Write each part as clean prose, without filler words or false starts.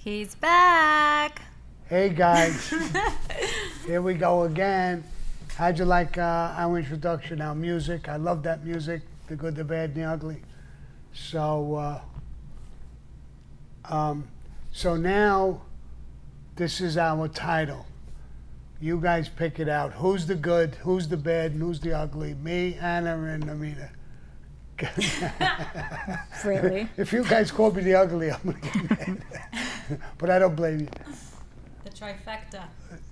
He's back. Hey guys, here we go again. How'd you like our introduction, our music? I love that music, the good, the bad, and the ugly. So now this is our title. You guys pick it out. Who's the good, who's the bad, and who's the ugly? Me, Anna, and Amina. Really? If you guys call me the ugly, I'm going to get mad. But I don't blame you. The trifecta.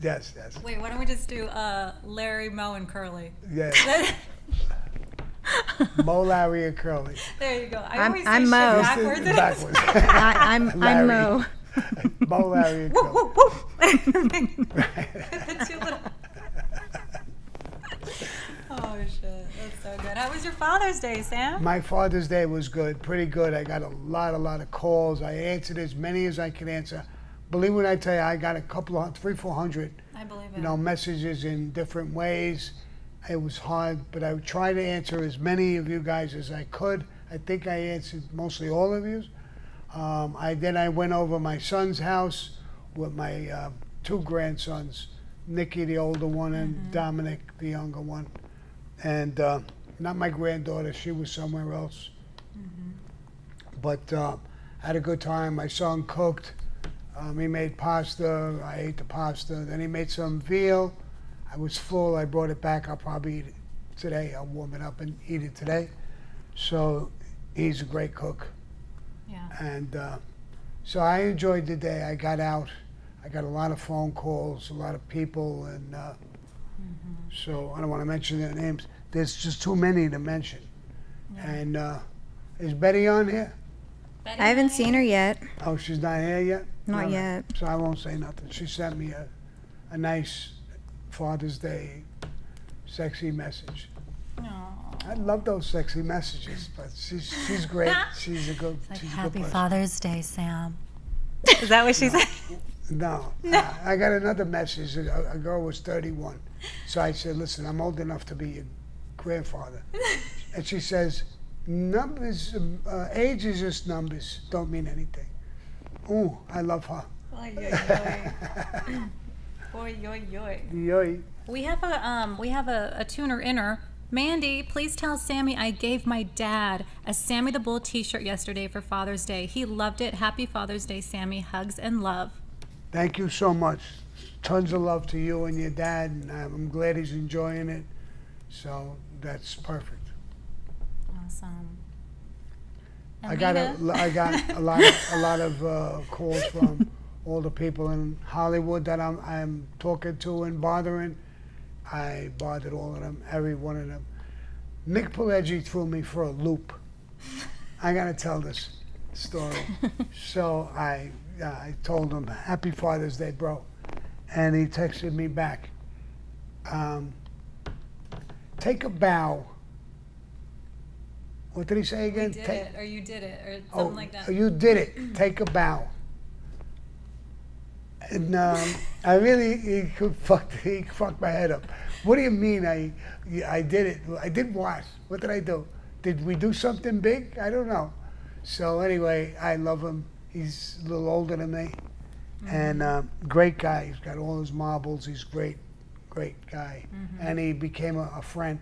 Yes. Wait, why don't we just do Larry, Moe, and Curly? Yes. Mo, Larry, and Curly. There you go. I'm Mo. Backwards. I'm Mo. Mo, Larry, and Curly. Woo, woo, woo. The two little... Oh, shit. That's so good. How was your Father's Day, Sam? My Father's Day was good, pretty good. I got a lot of calls. I answered as many as I could answer. Believe me when I tell you, I got a couple of 300-400 I believe it. messages in different ways. It was hard, but I would try to answer as many of you guys as I could. I think I answered mostly all of you. Then I went over my son's house with my two grandsons, Nikki, the older one, and Dominic, the younger one. And not my granddaughter, she was somewhere else. But had a good time. My son cooked. He made pasta. I ate the pasta. Then he made some veal. I was full. I brought it back. I'll probably eat it today. I'll warm it up and eat it today. So he's a great cook. Yeah. And so I enjoyed the day. I got out. I got a lot of phone calls, a lot of people, and so I don't want to mention their names. There's just too many to mention. Yeah. And is Betty on here? Betty, I haven't seen her yet. Oh, she's not here yet? Not All right. yet. So I won't say nothing. She sent me a nice Father's Day sexy message. Aw. I love those sexy messages, but she's great. She's a good, Like, she's a Happy good person. Father's Day, Sam. Is that what she said? No. I got another message. A girl was 31. So I said, listen, I'm old enough to be your grandfather. And she says, numbers, age is just numbers, don't mean anything. Ooh, I love her. Oy, oy, oy. Oy, oy, oy. Yoy. We have a tuner inner. Mandy, please tell Sammy I gave my dad a Sammy the Bull t-shirt yesterday for Father's Day. He loved it. Happy Father's Day, Sammy. Hugs and love. Thank you so much. Tons of love to you and your dad, and I'm glad he's enjoying it. So that's perfect. Awesome. I got a lot of calls from all the people in Hollywood that I'm talking to and bothering. I bothered all of them, every one of them. Nick Pileggi threw me for a loop. I gotta tell this story. So I told him, Happy Father's Day, bro. And he texted me back, take a bow. What did he say again? You did it, or something like that. You did it. Take a bow. And he fucked my head up. What do you mean I did it? I did what? What did I do? Did we do something big? I don't know. So anyway, I love him. He's a little older than me. And great guy. He's got all his marbles. He's great guy. And he became a friend.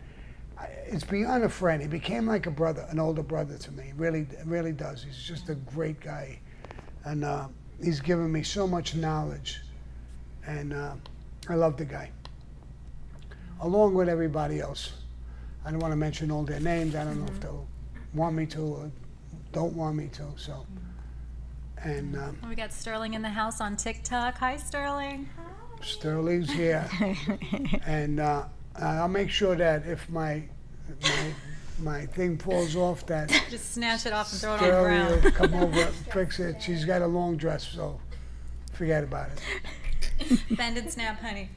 It's beyond a friend. He became like a brother, an older brother to me. Really does. He's just a great guy. And he's given me so much knowledge. And I love the guy. Along with everybody else. I don't want to mention all their names. I don't know if they'll want me to or don't want me to. So. And We got Sterling in the house on TikTok. Hi, Sterling. Sterling's here, and I'll make sure that if my thing falls off, that Just snatch it off and throw it on the Sterling ground. will come over and fix it. She's got a long dress, so forget about it. Bend and snap, honey.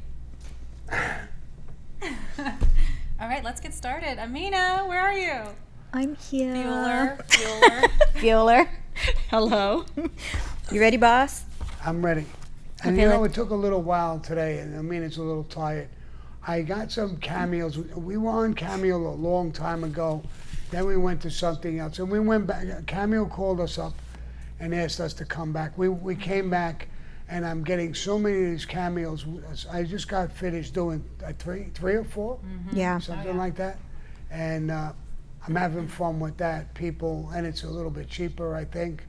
All right, let's get started. Amina, where are you? I'm here. Bueller. Bueller. Hello. You ready, boss? I'm ready. And Okay, it took a little while today, and I mean, it's a little tired. I got some cameos. We were on Cameo a long time ago. Then we went to something else, and we went back. Cameo called us up, and asked us to come back. We came back, and I'm getting so many of these cameos. I just got finished doing three or four, Yeah. something like that, and I'm having fun with that. People, and it's a little bit cheaper, I think.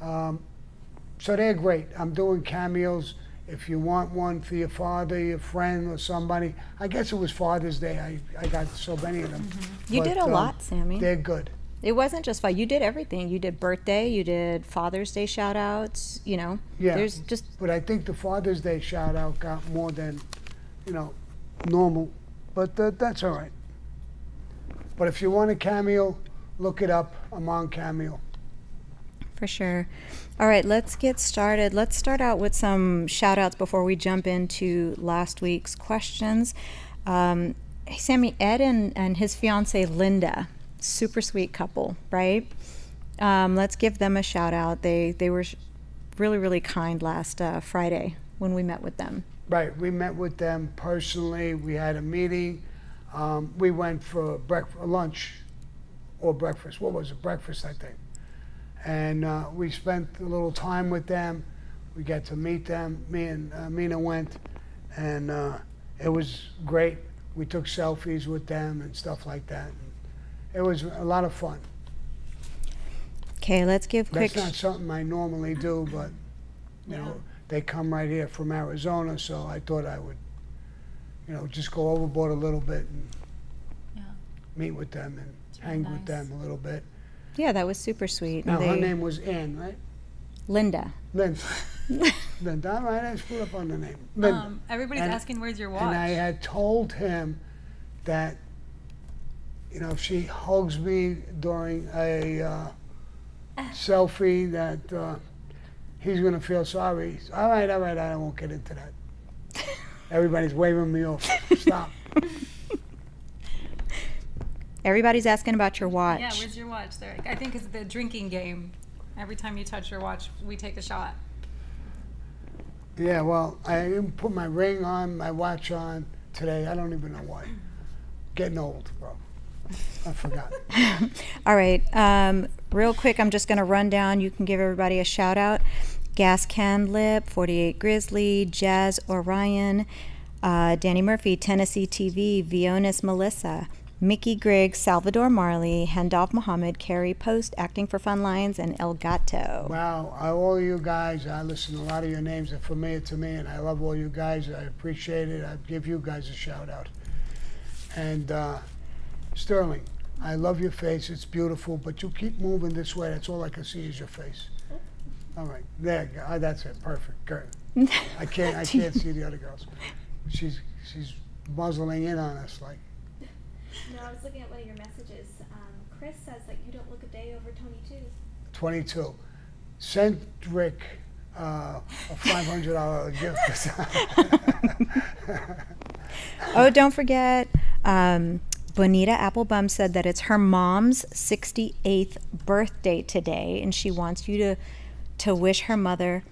So they're great. I'm doing cameos. If you want one for your father, your friend, or somebody, I guess it was Father's Day. I got so many of them. You did a lot, Sammy. They're good. It wasn't just fun. You did everything. You did birthday. You did Father's Day shout outs. You know, Yeah. there's just, But I think the Father's Day shout out got more than, normal. But that's all right. But if you want a cameo, look it up. I'm on Cameo. for sure. All right, let's get started. Let's start out with some shout outs before we jump into last week's questions. Hey, Sammy, Ed and his fiancee Linda, super sweet couple, right? Let's give them a shout out. They were really, really kind last Friday when we met with them. Right. We met with them personally. We had a meeting. We went for lunch or breakfast. What was it? Breakfast, I think. And we spent a little time with them. We got to meet them. Me and Mina went, and it was great. We took selfies with them and stuff like that. And it was a lot of fun. Okay, let's give quick. That's not something I normally do, but they come right here from Arizona, so I thought I would, just go overboard a little bit and meet with them and hang with them a little bit. Yeah, that was super sweet. Now, And her name was Ann, right? Linda. Linda. Linda, all right, I screwed up on the name. Linda. Everybody's And- asking where's your watch. And I had told him that, if she hugs me during a selfie, that he's going to feel sorry. All right, I won't get into that. Everybody's waving me off. Stop. Everybody's asking about your watch. Yeah, where's your watch? There, I think it's the drinking game. Every time you touch your watch, we take a shot. Yeah, well, I didn't put my ring on, my watch on today. I don't even know why. Getting old, bro. I forgot. All right. Real quick, I'm just going to run down. You can give everybody a shout out. Gas Can Lip, 48 Grizzly, Jazz Orion, Danny Murphy, Tennessee TV, Vionis Melissa, Mickey Griggs, Salvador Marley, Hendolph Muhammad, Carrie Post, Acting for Fun Lines, and El Gato. Wow, all you guys, I listen to a lot of your names are familiar to me, and I love all you guys. I appreciate it. I give you guys a shout out. And Sterling, I love your face. It's beautiful, but you keep moving this way. That's all I can see is your face. All right, there you go. That's it. Perfect. Good. I can't see the other girls. She's muzzling in on us like. No, I was looking at one of your messages. Chris says that you don't look a day over 22. 22. Sent Rick a $500 gift. Oh, don't forget, Bonita Applebum said that it's her mom's 68th birthday today, and she wants you to wish her mother,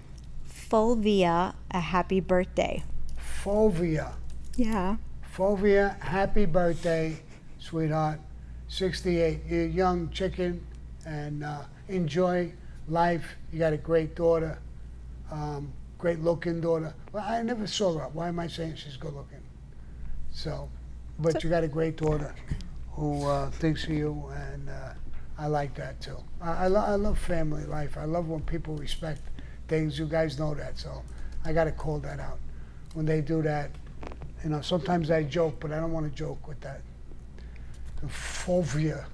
Fulvia, a happy birthday. Fulvia. Yeah. Fulvia, happy birthday, sweetheart. 68. You're a young chicken, and enjoy life. You got a great daughter, great looking daughter. Well, I never saw her. Why am I saying she's good looking? So, but you got a great daughter who thinks of you, and I like that too. I love family life. I love when people respect things. You guys know that, so I got to call that out. When they do that, sometimes I joke, but I don't want to joke with that. Fulvia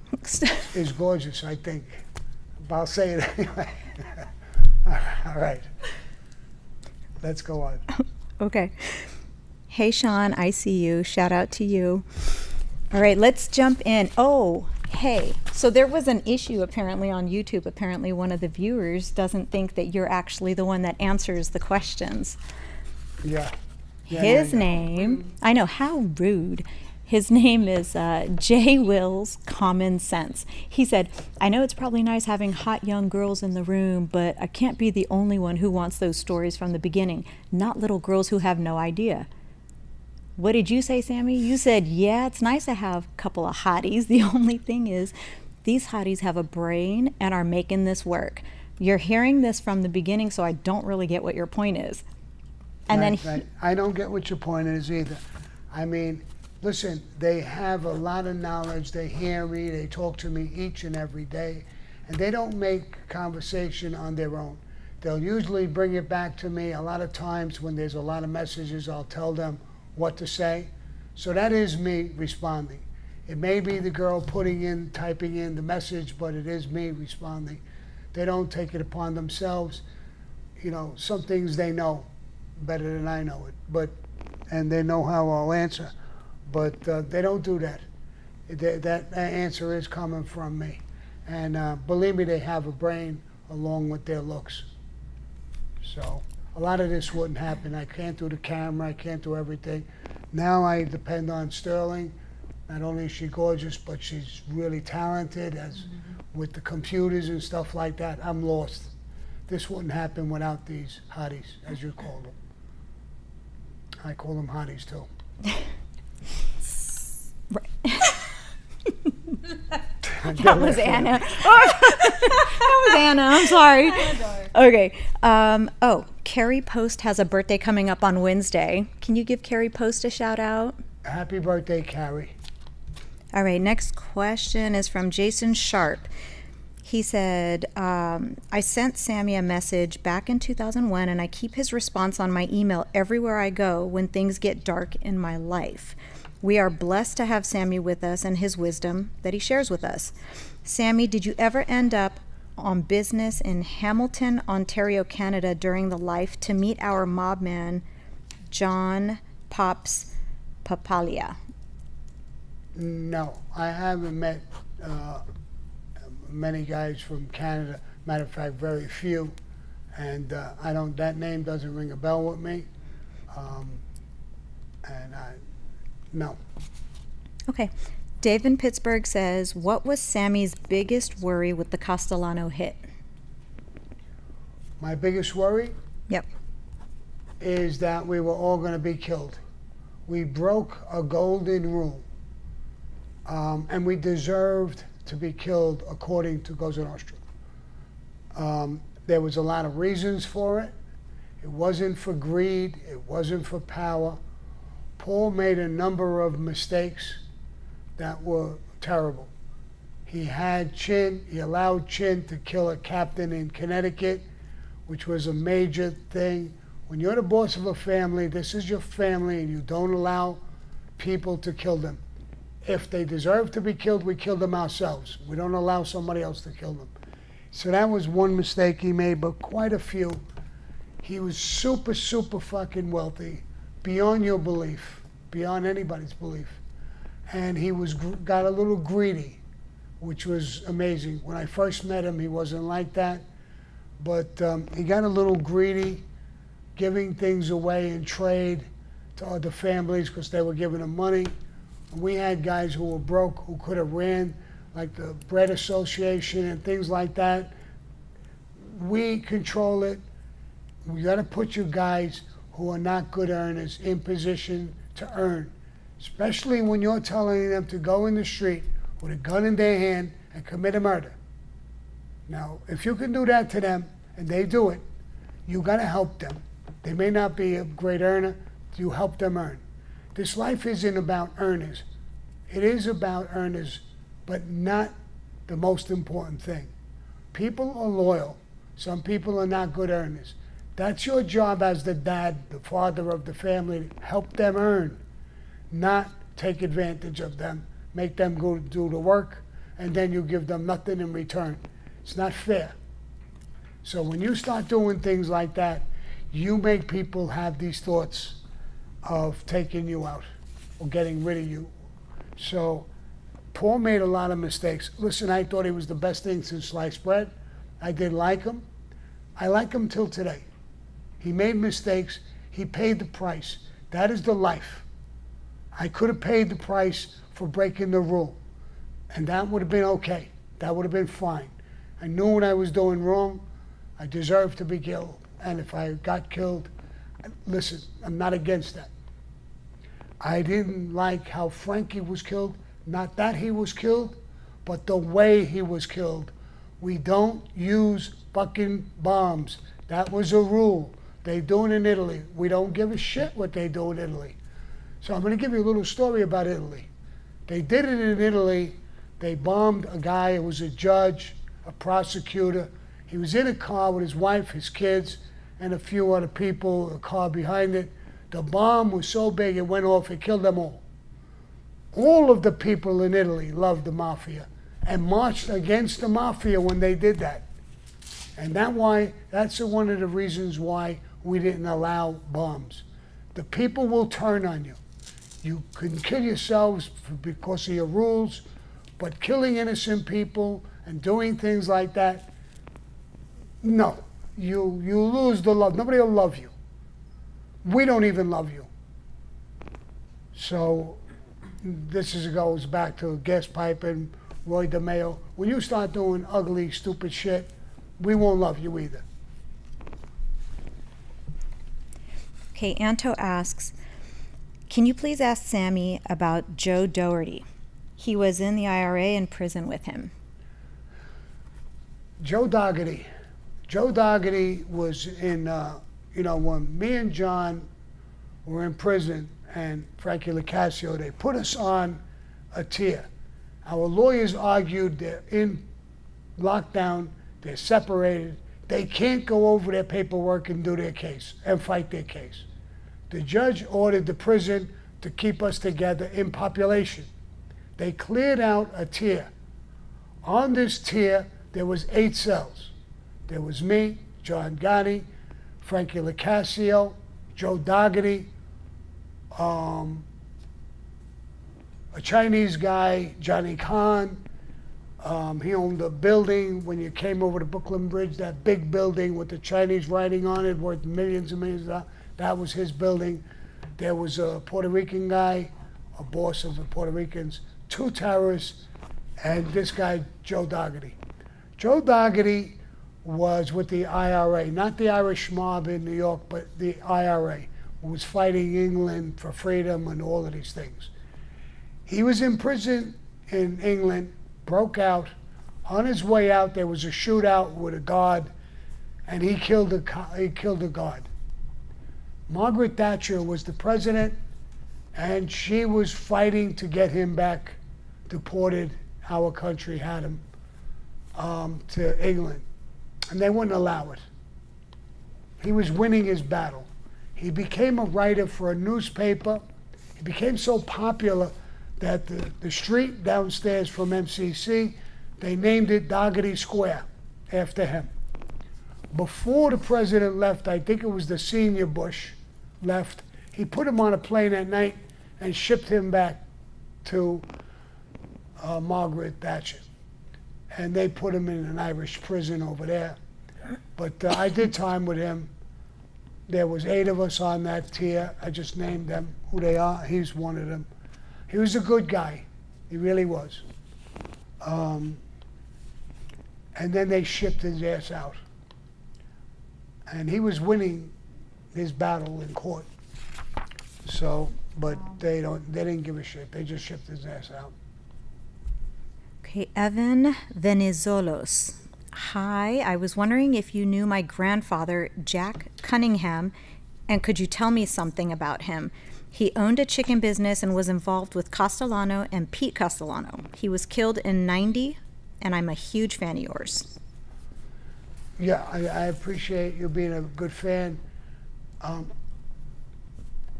is gorgeous, I think. But I'll say it anyway. All right. Let's go on. Okay. Hey, Sean, I see you. Shout out to you. All right, let's jump in. Oh, hey. So there was an issue apparently on YouTube. Apparently one of the viewers doesn't think that you're actually the one that answers the questions. Yeah. His name, I know, how rude. His name is J. Wills Common Sense. He said, I know it's probably nice having hot young girls in the room, but I can't be the only one who wants those stories from the beginning, not little girls who have no idea. What did you say, Sammy? You said, yeah, it's nice to have a couple of hotties. The only thing is, these hotties have a brain and are making this work. You're hearing this from the beginning, so I don't really get what your point is. And then Right. I don't get what your point is either. I mean, listen, they have a lot of knowledge. They hear me. They talk to me each and every day. And they don't make conversation on their own. They'll usually bring it back to me. A lot of times when there's a lot of messages, I'll tell them what to say. So that is me responding. It may be the girl typing in the message, but it is me responding. They don't take it upon themselves. You know, some things they know better than I know it, and they know how I'll answer. But they don't do that. That answer is coming from me. And believe me, they have a brain along with their looks. So a lot of this wouldn't happen. I can't do the camera. I can't do everything. Now I depend on Sterling. Not only is she gorgeous, but she's really talented with the computers and stuff like that. I'm lost. This wouldn't happen without these hotties, as you call them. I call them hotties too. That was Anna. That was Anna. I'm sorry. Okay. Carrie Post has a birthday coming up on Wednesday. Can you give Carrie Post a shout out? Happy birthday, Carrie. All right. Next question is from Jason Sharp. He said, I sent Sammy a message back in 2001, and I keep his response on my email everywhere I go when things get dark in my life. We are blessed to have Sammy with us and his wisdom that he shares with us. Sammy, did you ever end up on business in Hamilton, Ontario, Canada during the life to meet our mob man, John Pops Papalia? No, I haven't met many guys from Canada. Matter of fact, very few. And I don't. That name doesn't ring a bell with me. No. Okay. Dave in Pittsburgh says, what was Sammy's biggest worry with the Castellano hit? My biggest worry Yep. is that we were all going to be killed. We broke a golden rule, and we deserved to be killed according to Cosa Nostra. There was a lot of reasons for it. It wasn't for greed. It wasn't for power. Paul made a number of mistakes that were terrible. He had Chin. He allowed Chin to kill a captain in Connecticut, which was a major thing. When you're the boss of a family, this is your family, and you don't allow people to kill them. If they deserve to be killed, we kill them ourselves. We don't allow somebody else to kill them. So that was one mistake he made, but quite a few. He was super, super fucking wealthy, beyond your belief, beyond anybody's belief. And he got a little greedy, which was amazing. When I first met him, he wasn't like that. But he got a little greedy, giving things away in trade to other families because they were giving him money. And we had guys who were broke who could have ran, like the Bread Association and things like that. We control it. We got to put you guys who are not good earners in position to earn, especially when you're telling them to go in the street with a gun in their hand and commit a murder. Now, if you can do that to them and they do it, you got to help them. They may not be a great earner, you help them earn. This life isn't about earners. It is about earners, but not the most important thing. People are loyal. Some people are not good earners. That's your job as the dad, the father of the family, to help them earn, not take advantage of them, make them go do the work, and then you give them nothing in return. It's not fair. So when you start doing things like that, you make people have these thoughts of taking you out or getting rid of you. So Paul made a lot of mistakes. Listen, I thought he was the best thing since sliced bread. I did like him. I like him till today. He made mistakes. He paid the price. That is the life. I could have paid the price for breaking the rule, and that would have been okay. That would have been fine. I knew what I was doing wrong. I deserved to be killed. And if I got killed, listen, I'm not against that. I didn't like how Frankie was killed. Not that he was killed, but the way he was killed We don't use fucking bombs. That was a rule. They do it in Italy. We don't give a shit what they do in Italy. So I'm going to give you a little story about Italy. They did it in Italy. They bombed a guy who was a judge, a prosecutor. He was in a car with his wife, his kids, and a few other people, a car behind it. The bomb was so big it went off, it killed them all. All of the people in Italy loved the mafia and marched against the mafia when they did that. And that's one of the reasons why we didn't allow bombs. The people will turn on you. You can kill yourselves because of your rules, but killing innocent people and doing things like that, no. You lose the love. Nobody will love you. We don't even love you. So goes back to gas piping, Roy DeMeo. When you start doing ugly, stupid shit, we won't love you either. Okay, Anto asks, can you please ask Sammy about Joe Doherty? He was in the IRA in prison with him. Joe Doherty was in, when me and John were in prison and Frankie LaCasio, they put us on a tier. Our lawyers argued they're in lockdown, they're separated, they can't go over their paperwork and do their case and fight their case. The judge ordered the prison to keep us together in population. They cleared out a tier. On this tier, there was 8 cells. There was me, John Gotti, Frankie LaCasio, Joe Doherty, a Chinese guy, Johnny Khan. He owned a building when you came over the Brooklyn Bridge, that big building with the Chinese writing on it, worth millions and millions of dollars. That was his building. There was a Puerto Rican guy, a boss of the Puerto Ricans, 2 terrorists, and this guy, Joe Doherty. Joe Doherty was with the IRA, not the Irish mob in New York, but the IRA, who was fighting England for freedom and all of these things. He was in prison in England, broke out. On his way out, there was a shootout with a guard, and he killed the guard. Margaret Thatcher was the president, and she was fighting to get him back deported. Our country had him to England, and they wouldn't allow it. He was winning his battle. He became a writer for a newspaper. He became so popular that the street downstairs from MCC, they named it Doherty Square after him. Before the president left, I think it was the senior Bush left, he put him on a plane at night and shipped him back to Margaret Thatcher. And they put him in an Irish prison over there. But I did time with him. There was 8 of us on that tier. I just named them who they are. He's one of them. He was a good guy. He really was. And then they shipped his ass out. And he was winning his battle in court. So, but they didn't give a shit. They just shipped his ass out. Okay, Evan Venizelos. Hi, I was wondering if you knew my grandfather, Jack Cunningham, and could you tell me something about him? He owned a chicken business and was involved with Castellano and Pete Castellano. He was killed in '90, and I'm a huge fan of yours. Yeah, I appreciate you being a good fan.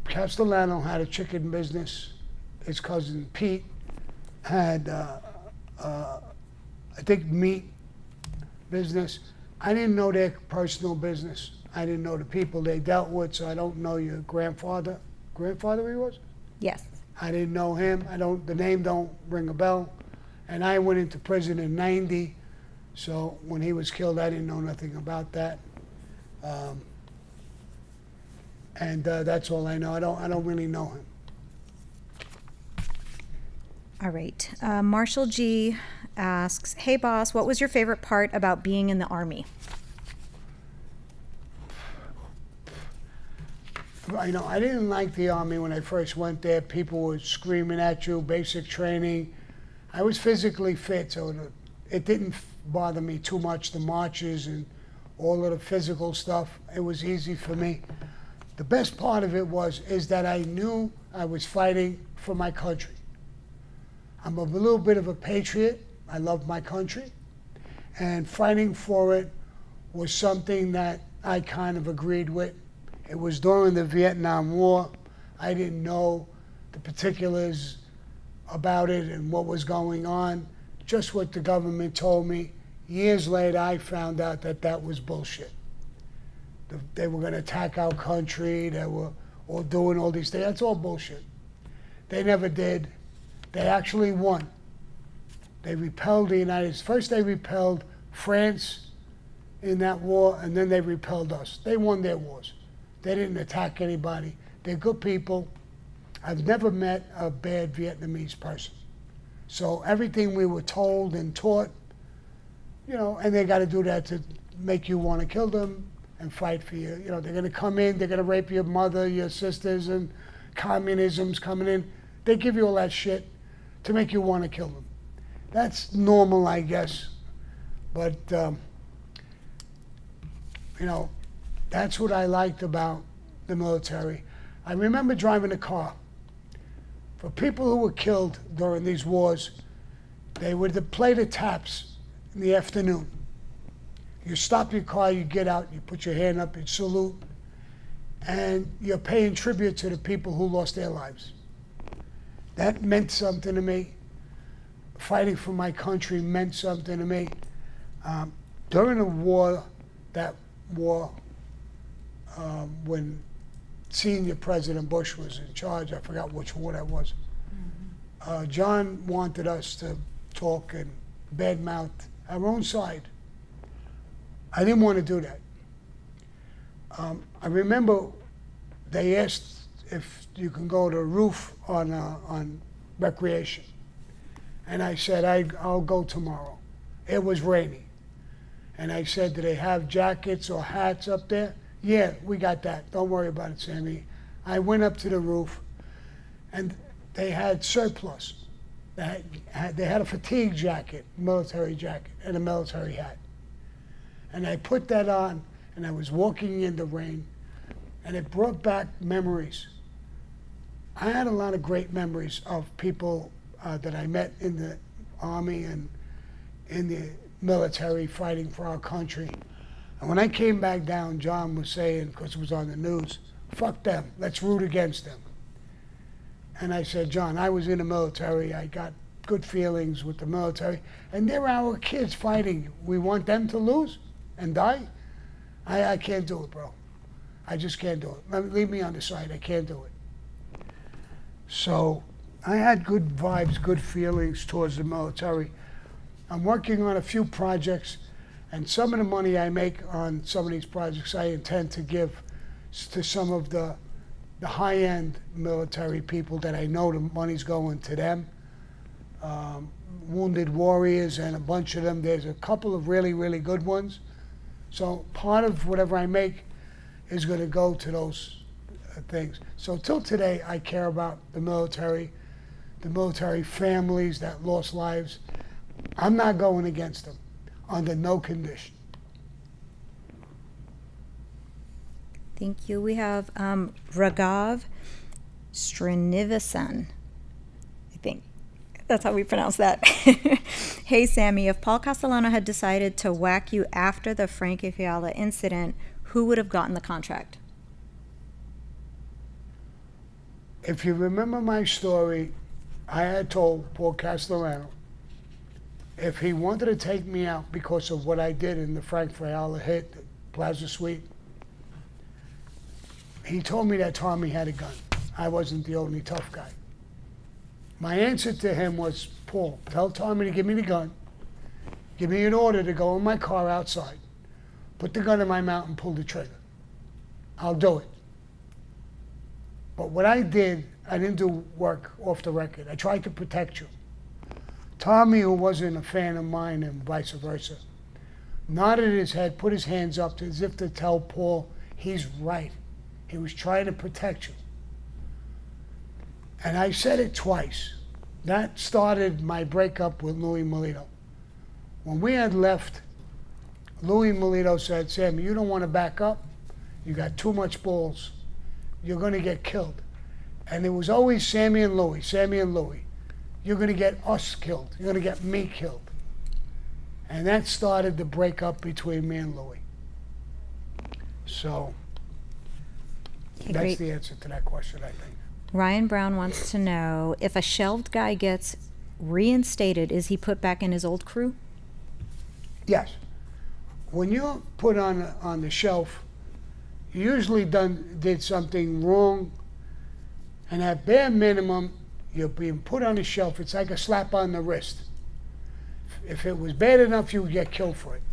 Castellano had a chicken business. His cousin Pete had, I think, meat business. I didn't know their personal business. I didn't know the people they dealt with, so I don't know your grandfather. Grandfather he was? Yes. I didn't know him. The name don't ring a bell. And I went into prison in '90, so when he was killed, I didn't know nothing about that. And that's all I know. I don't really know him. All right. Marshall G asks, hey boss, what was your favorite part about being in the Army? I didn't like the Army when I first went there. People were screaming at you, basic training. I was physically fit, so it didn't bother me too much, the marches and all of the physical stuff. It was easy for me. The best part of it is that I knew I was fighting for my country. I'm a little bit of a patriot. I love my country. And fighting for it was something that I kind of agreed with. It was during the Vietnam War. I didn't know the particulars about it and what was going on, just what the government told me. Years later, I found out that that was bullshit. They were going to attack our country. They were all doing all these things. That's all bullshit. They never did. They actually won. They repelled the United States. First, they repelled France in that war, and then they repelled us. They won their wars. They didn't attack anybody. They're good people. I've never met a bad Vietnamese person. So everything we were told and taught, you know, and they got to do that to make you want to kill them and fight for you. You know, they're going to come in, they're going to rape your mother, your sisters, and communism's coming in. They give you all that shit to make you want to kill them. That's normal, I guess. But, you know, that's what I liked about the military. I remember driving a car. For people who were killed during these wars, they would play the taps in the afternoon. You stop your car, you get out, you put your hand up, you salute, and you're paying tribute to the people who lost their lives. That meant something to me. Fighting for my country meant something to me. During the war, when senior President Bush was in charge, I forgot which war that was, John wanted us to talk and badmouth our own side. I didn't want to do that. I remember they asked if you can go to the roof on recreation. And I said, I'll go tomorrow. It was rainy. And I said, do they have jackets or hats up there? Yeah, we got that. Don't worry about it, Sammy. I went up to the roof, and they had surplus. They had a fatigue jacket, military jacket, and a military hat. And I put that on, and I was walking in the rain, and it brought back memories. I had a lot of great memories of people that I met in the Army and in the military fighting for our country. And when I came back down, John was saying, because it was on the news, fuck them, let's root against them. And I said, John, I was in the military, I got good feelings with the military, and they're our kids fighting. We want them to lose and die? I can't do it, bro. I just can't do it. Leave me on the side, I can't do it. So I had good vibes, good feelings towards the military. I'm working on a few projects, and some of the money I make on some of these projects I intend to give to some of the high-end military people that I know the money's going to them. Wounded warriors and a bunch of them. There's a couple of really, really good ones. So part of whatever I make is going to go to those things. So till today, I care about the military families that lost lives. I'm not going against them under no condition. Thank you. We have Raghav Srinivasan. I think that's how we pronounce that. Hey, Sammy, if Paul Castellano had decided to whack you after the Frankie Fiala incident, who would have gotten the contract? If you remember my story, I had told Paul Castellano if he wanted to take me out because of what I did in the Frank Fiala hit, the Plaza Suite, he told me that Tommy had a gun. I wasn't the only tough guy. My answer to him was, Paul, tell Tommy to give me the gun, give me an order to go in my car outside, put the gun in my mouth and pull the trigger. I'll do it. But what I did, I didn't do work off the record. I tried to protect you. Tommy, who wasn't a fan of mine and vice versa, nodded his head, put his hands up as if to tell Paul he's right. He was trying to protect you. And I said it twice. That started my breakup with Louis Molino. When we had left, Louis Melito said, Sammy, you don't want to back up. You got too much balls. You're going to get killed. And it was always Sammy and Louis, Sammy and Louis. You're going to get us killed. You're going to get me killed. And that started the breakup between me and Louis. So Okay, that's great. the answer to that question, I think. Ryan Brown wants to know, if a shelved guy gets reinstated, is he put back in his old crew? Yes. When you're put on the shelf, you usually did something wrong, and at bare minimum, you're being put on the shelf. It's like a slap on the wrist. If it was bad enough, you would get killed for it.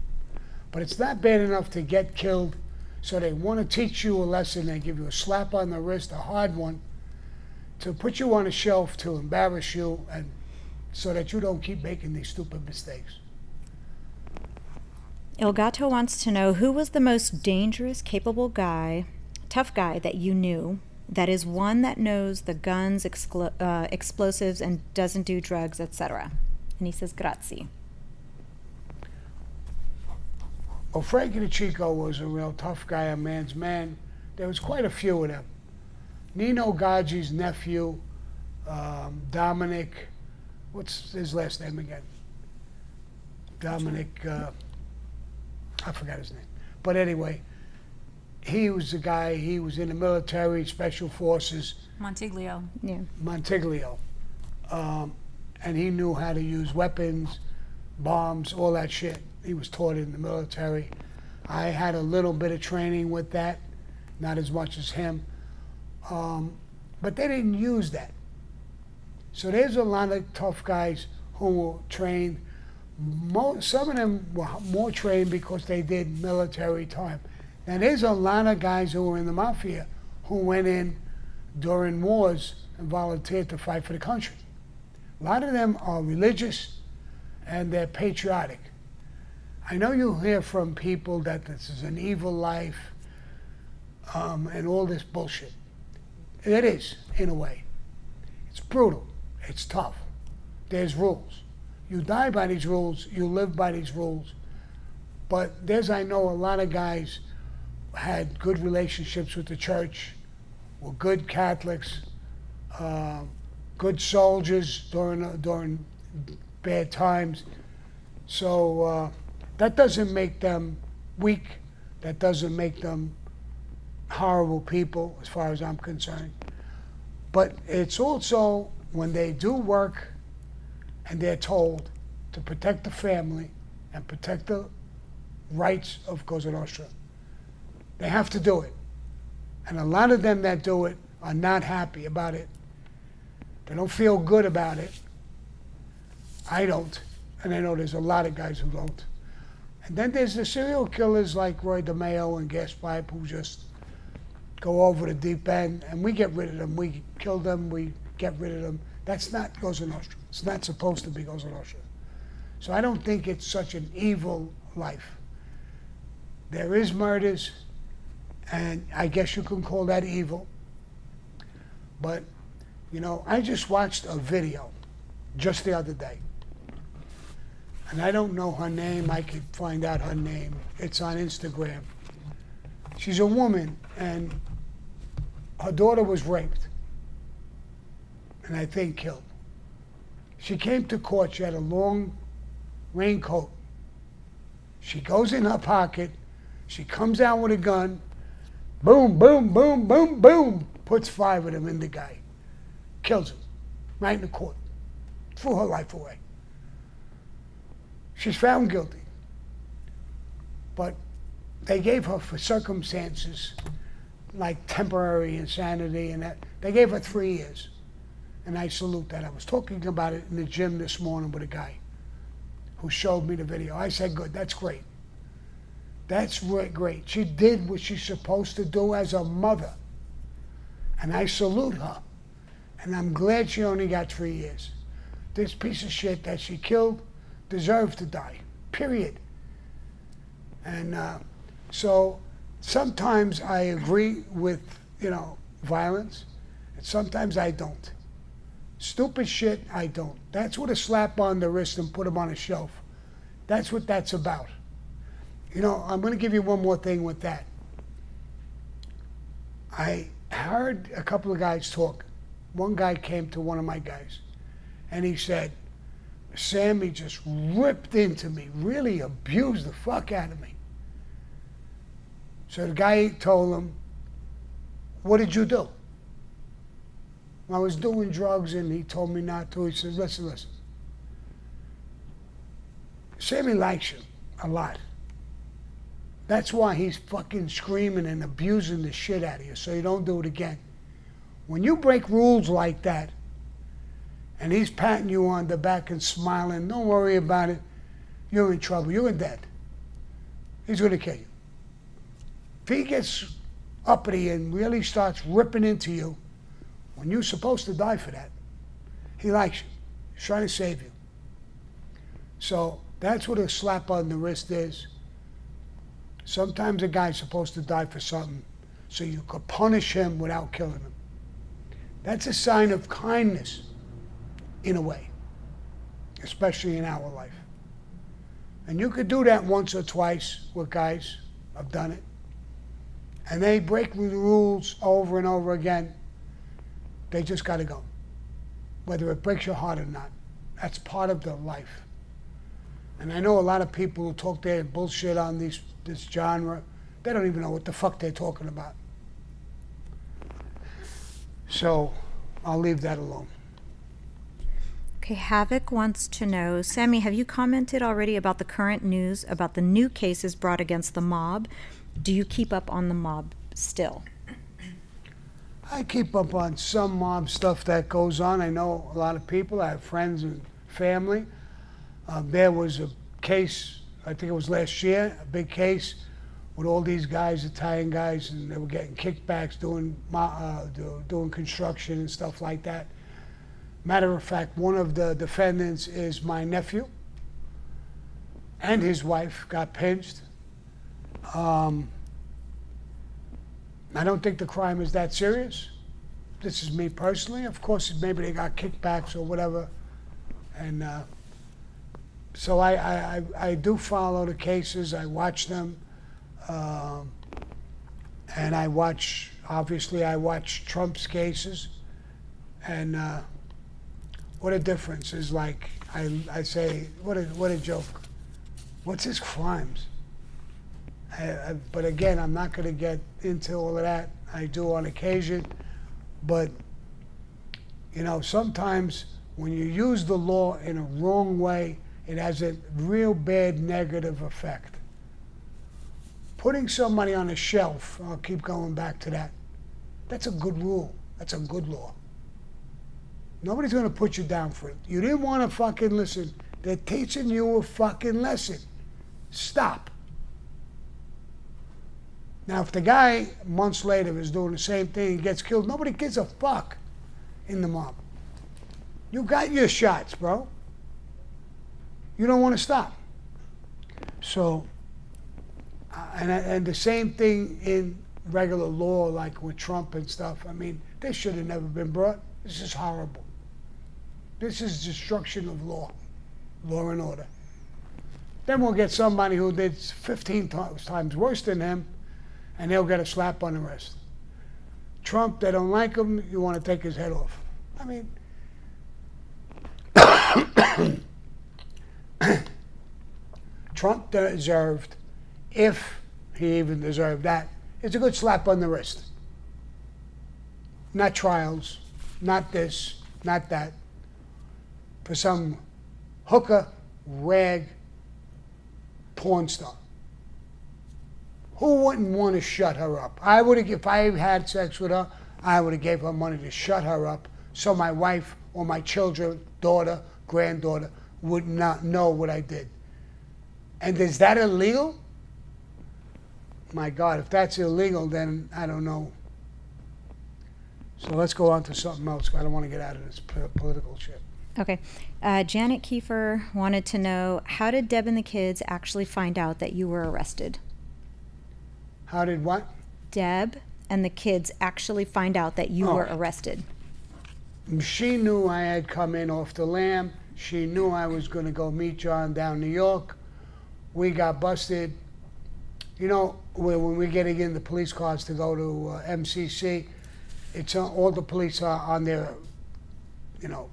But it's not bad enough to get killed, so they want to teach you a lesson. They give you a slap on the wrist, a hard one, to put you on a shelf, to embarrass you, and so that you don't keep making these stupid mistakes. El Gato wants to know, who was the most dangerous, capable guy, tough guy that you knew, that is one that knows the guns, explosives, and doesn't do drugs, etc.? And he says, grazie. Well, Frankie the Chico was a real tough guy, a man's man. There was quite a few of them. Nino Gaggi's nephew, Dominic, what's his last name again? Dominic, I forgot his name. But anyway, he was the guy, he was in the military, special forces, Montiglio. Yeah. Montiglio. And he knew how to use weapons, bombs, all that shit. He was taught in the military. I had a little bit of training with that, not as much as him. But they didn't use that. So there's a lot of tough guys who were trained. Some of them were more trained because they did military time. Now there's a lot of guys who were in the mafia who went in during wars and volunteered to fight for the country. A lot of them are religious and they're patriotic. I know you hear from people that this is an evil life and all this bullshit. It is, in a way. It's brutal. It's tough. There's rules. You die by these rules. You live by these rules. But I know a lot of guys had good relationships with the church, were good Catholics, good soldiers during bad times. So that doesn't make them weak. That doesn't make them horrible people, as far as I'm concerned. But it's also when they do work and they're told to protect the family and protect the rights of Cosa Nostra, they have to do it. And a lot of them that do it are not happy about it. They don't feel good about it. I don't. And I know there's a lot of guys who don't. And then there's the serial killers like Roy DeMeo and Gaspipe who just go over the deep end, and we get rid of them. We kill them, we get rid of them. That's not Cosa Nostra. It's not supposed to be Cosa Nostra. So I don't think it's such an evil life. There is murders, and I guess you can call that evil. But, you know, I just watched a video just the other day. And I don't know her name. I could find out her name. It's on Instagram. She's a woman, and her daughter was raped, and I think killed. She came to court. She had a long raincoat. She goes in her pocket. She comes out with a gun. Boom, boom, boom, boom, boom. Puts 5 of them in the guy. Kills him right in the court. Threw her life away. She's found guilty. But they gave her, for circumstances like temporary insanity and that, they gave her 3 years. And I salute that. I was talking about it in the gym this morning with a guy who showed me the video. I said, good, that's great. That's great. She did what she's supposed to do as a mother. And I salute her. And I'm glad she only got 3 years. This piece of shit that she killed deserved to die, period. And so sometimes I agree with, violence, and sometimes I don't. Stupid shit, I don't. That's what a slap on the wrist and put them on a shelf That's what that's about. You know, I'm going to give you one more thing with that. I heard a couple of guys talk. One guy came to one of my guys, and he said, Sammy just ripped into me, really abused the fuck out of me. So the guy told him, what did you do? I was doing drugs, and he told me not to. He says, listen. Sammy likes you a lot. That's why he's fucking screaming and abusing the shit out of you, so you don't do it again. When you break rules like that, and he's patting you on the back and smiling, don't worry about it, you're in trouble, you're dead. He's going to kill you. If he gets uppity and really starts ripping into you, when you're supposed to die for that, he likes you. He's trying to save you. So that's what a slap on the wrist is. Sometimes a guy's supposed to die for something, so you could punish him without killing him. That's a sign of kindness, in a way, especially in our life. And you could do that once or twice with guys. I've done it. And they break the rules over and over again. They just got to go, whether it breaks your heart or not. That's part of their life. And I know a lot of people who talk their bullshit on this genre. They don't even know what the fuck they're talking about. So I'll leave that alone. Okay, Havoc wants to know, Sammy, have you commented already about the current news about the new cases brought against the mob? Do you keep up on the mob still? I keep up on some mob stuff that goes on. I know a lot of people. I have friends and family. There was a case, I think it was last year, a big case with all these guys, Italian guys, and they were getting kickbacks doing construction and stuff like that. Matter of fact, one of the defendants is my nephew, and his wife got pinched. I don't think the crime is that serious. This is me personally. Of course, maybe they got kickbacks or whatever. And so I do follow the cases. I watch them. And I watch Trump's cases. And what a difference is like, I say, what a joke. What's his crimes? But again, I'm not going to get into all of that. I do on occasion. But, you know, sometimes when you use the law in a wrong way, it has a real bad negative effect. Putting somebody on a shelf, I'll keep going back to that, that's a good rule. That's a good law. Nobody's going to put you down for it. You didn't want to fucking listen. They're teaching you a fucking lesson. Stop. Now, if the guy months later is doing the same thing and gets killed, nobody gives a fuck in the mob. You got your shots, bro. You don't want to stop. So, and the same thing in regular law, like with Trump and stuff. I mean, this should have never been brought. This is horrible. This is destruction of law and order. Then we'll get somebody who did 15 times worse than him, and they'll get a slap on the wrist. Trump, they don't like him, you want to take his head off. I mean, Trump deserved, if he even deserved that, it's a good slap on the wrist. Not trials, not this, not that. For some hooker, rag, porn star. Who wouldn't want to shut her up? I would have, if I had sex with her, I would have gave her money to shut her up so my wife or my children, daughter, granddaughter, would not know what I did. And is that illegal? My God, if that's illegal, then I don't know. So let's go on to something else. I don't want to get out of this political shit. Okay. Janet Kiefer wanted to know, how did Deb and the kids actually find out that you were arrested? How did what? Deb and the kids actually find out that you were arrested. She knew I had come in off the lam. She knew I was going to go meet John down New York. we got busted. You know, when we're getting in the police cars to go to MCC, it's all the police are on their, you know,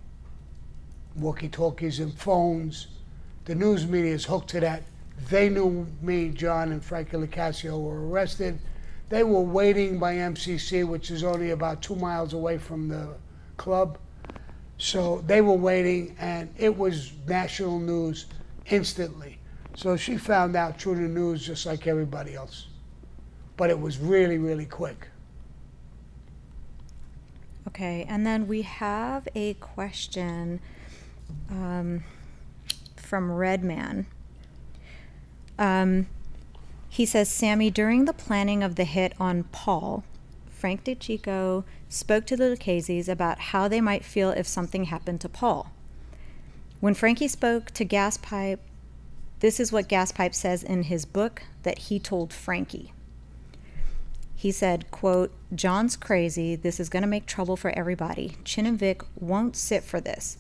walkie-talkies and phones. The news media is hooked to that. They knew me, John, and Frankie Licasio were arrested. They were waiting by MCC, which is only about 2 miles away from the club. So they were waiting, and it was national news instantly. So she found out through the news just like everybody else. But it was really, really quick. Okay, and then we have a question from Redman. He says, Sammy, during the planning of the hit on Paul, Frank DeChico spoke to the Lucchese's about how they might feel if something happened to Paul. When Frankie spoke to Gaspipe, this is what Gaspipe says in his book that he told Frankie. He said, quote, John's crazy. This is going to make trouble for everybody. Chin and Vic won't sit for this.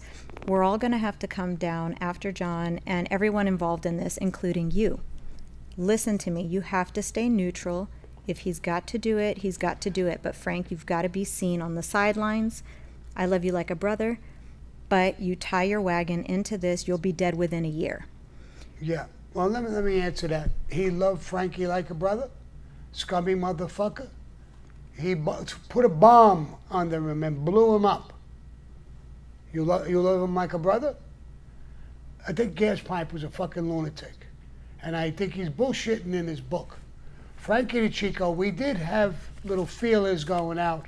We're all going to have to come down after John and everyone involved in this, including you. Listen to me. You have to stay neutral. If he's got to do it, he's got to do it. But Frank, you've got to be seen on the sidelines. I love you like a brother, but you tie your wagon into this, you'll be dead within a year. Yeah. Well, let me answer that. He loved Frankie like a brother, scummy motherfucker. He put a bomb under him and blew him up. You love him like a brother? I think Gaspipe was a fucking lunatic. And I think he's bullshitting in his book. Frankie DeChico, we did have little feelers going out,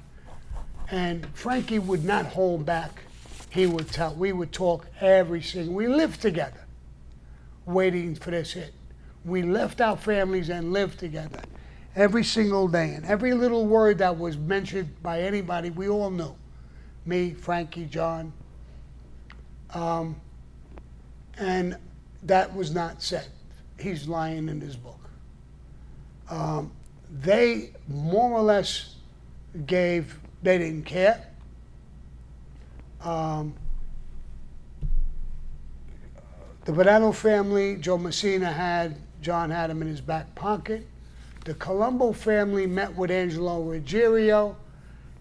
and Frankie would not hold back. He would tell, we would talk every single, we lived together, waiting for this hit. We left our families and lived together every single day, and every little word that was mentioned by anybody, we all knew. Me, Frankie, John, and that was not said. He's lying in his book. They more or less they didn't care. The Bonanno family, Joe Messina John had him in his back pocket. The Colombo family met with Angelo Ruggiero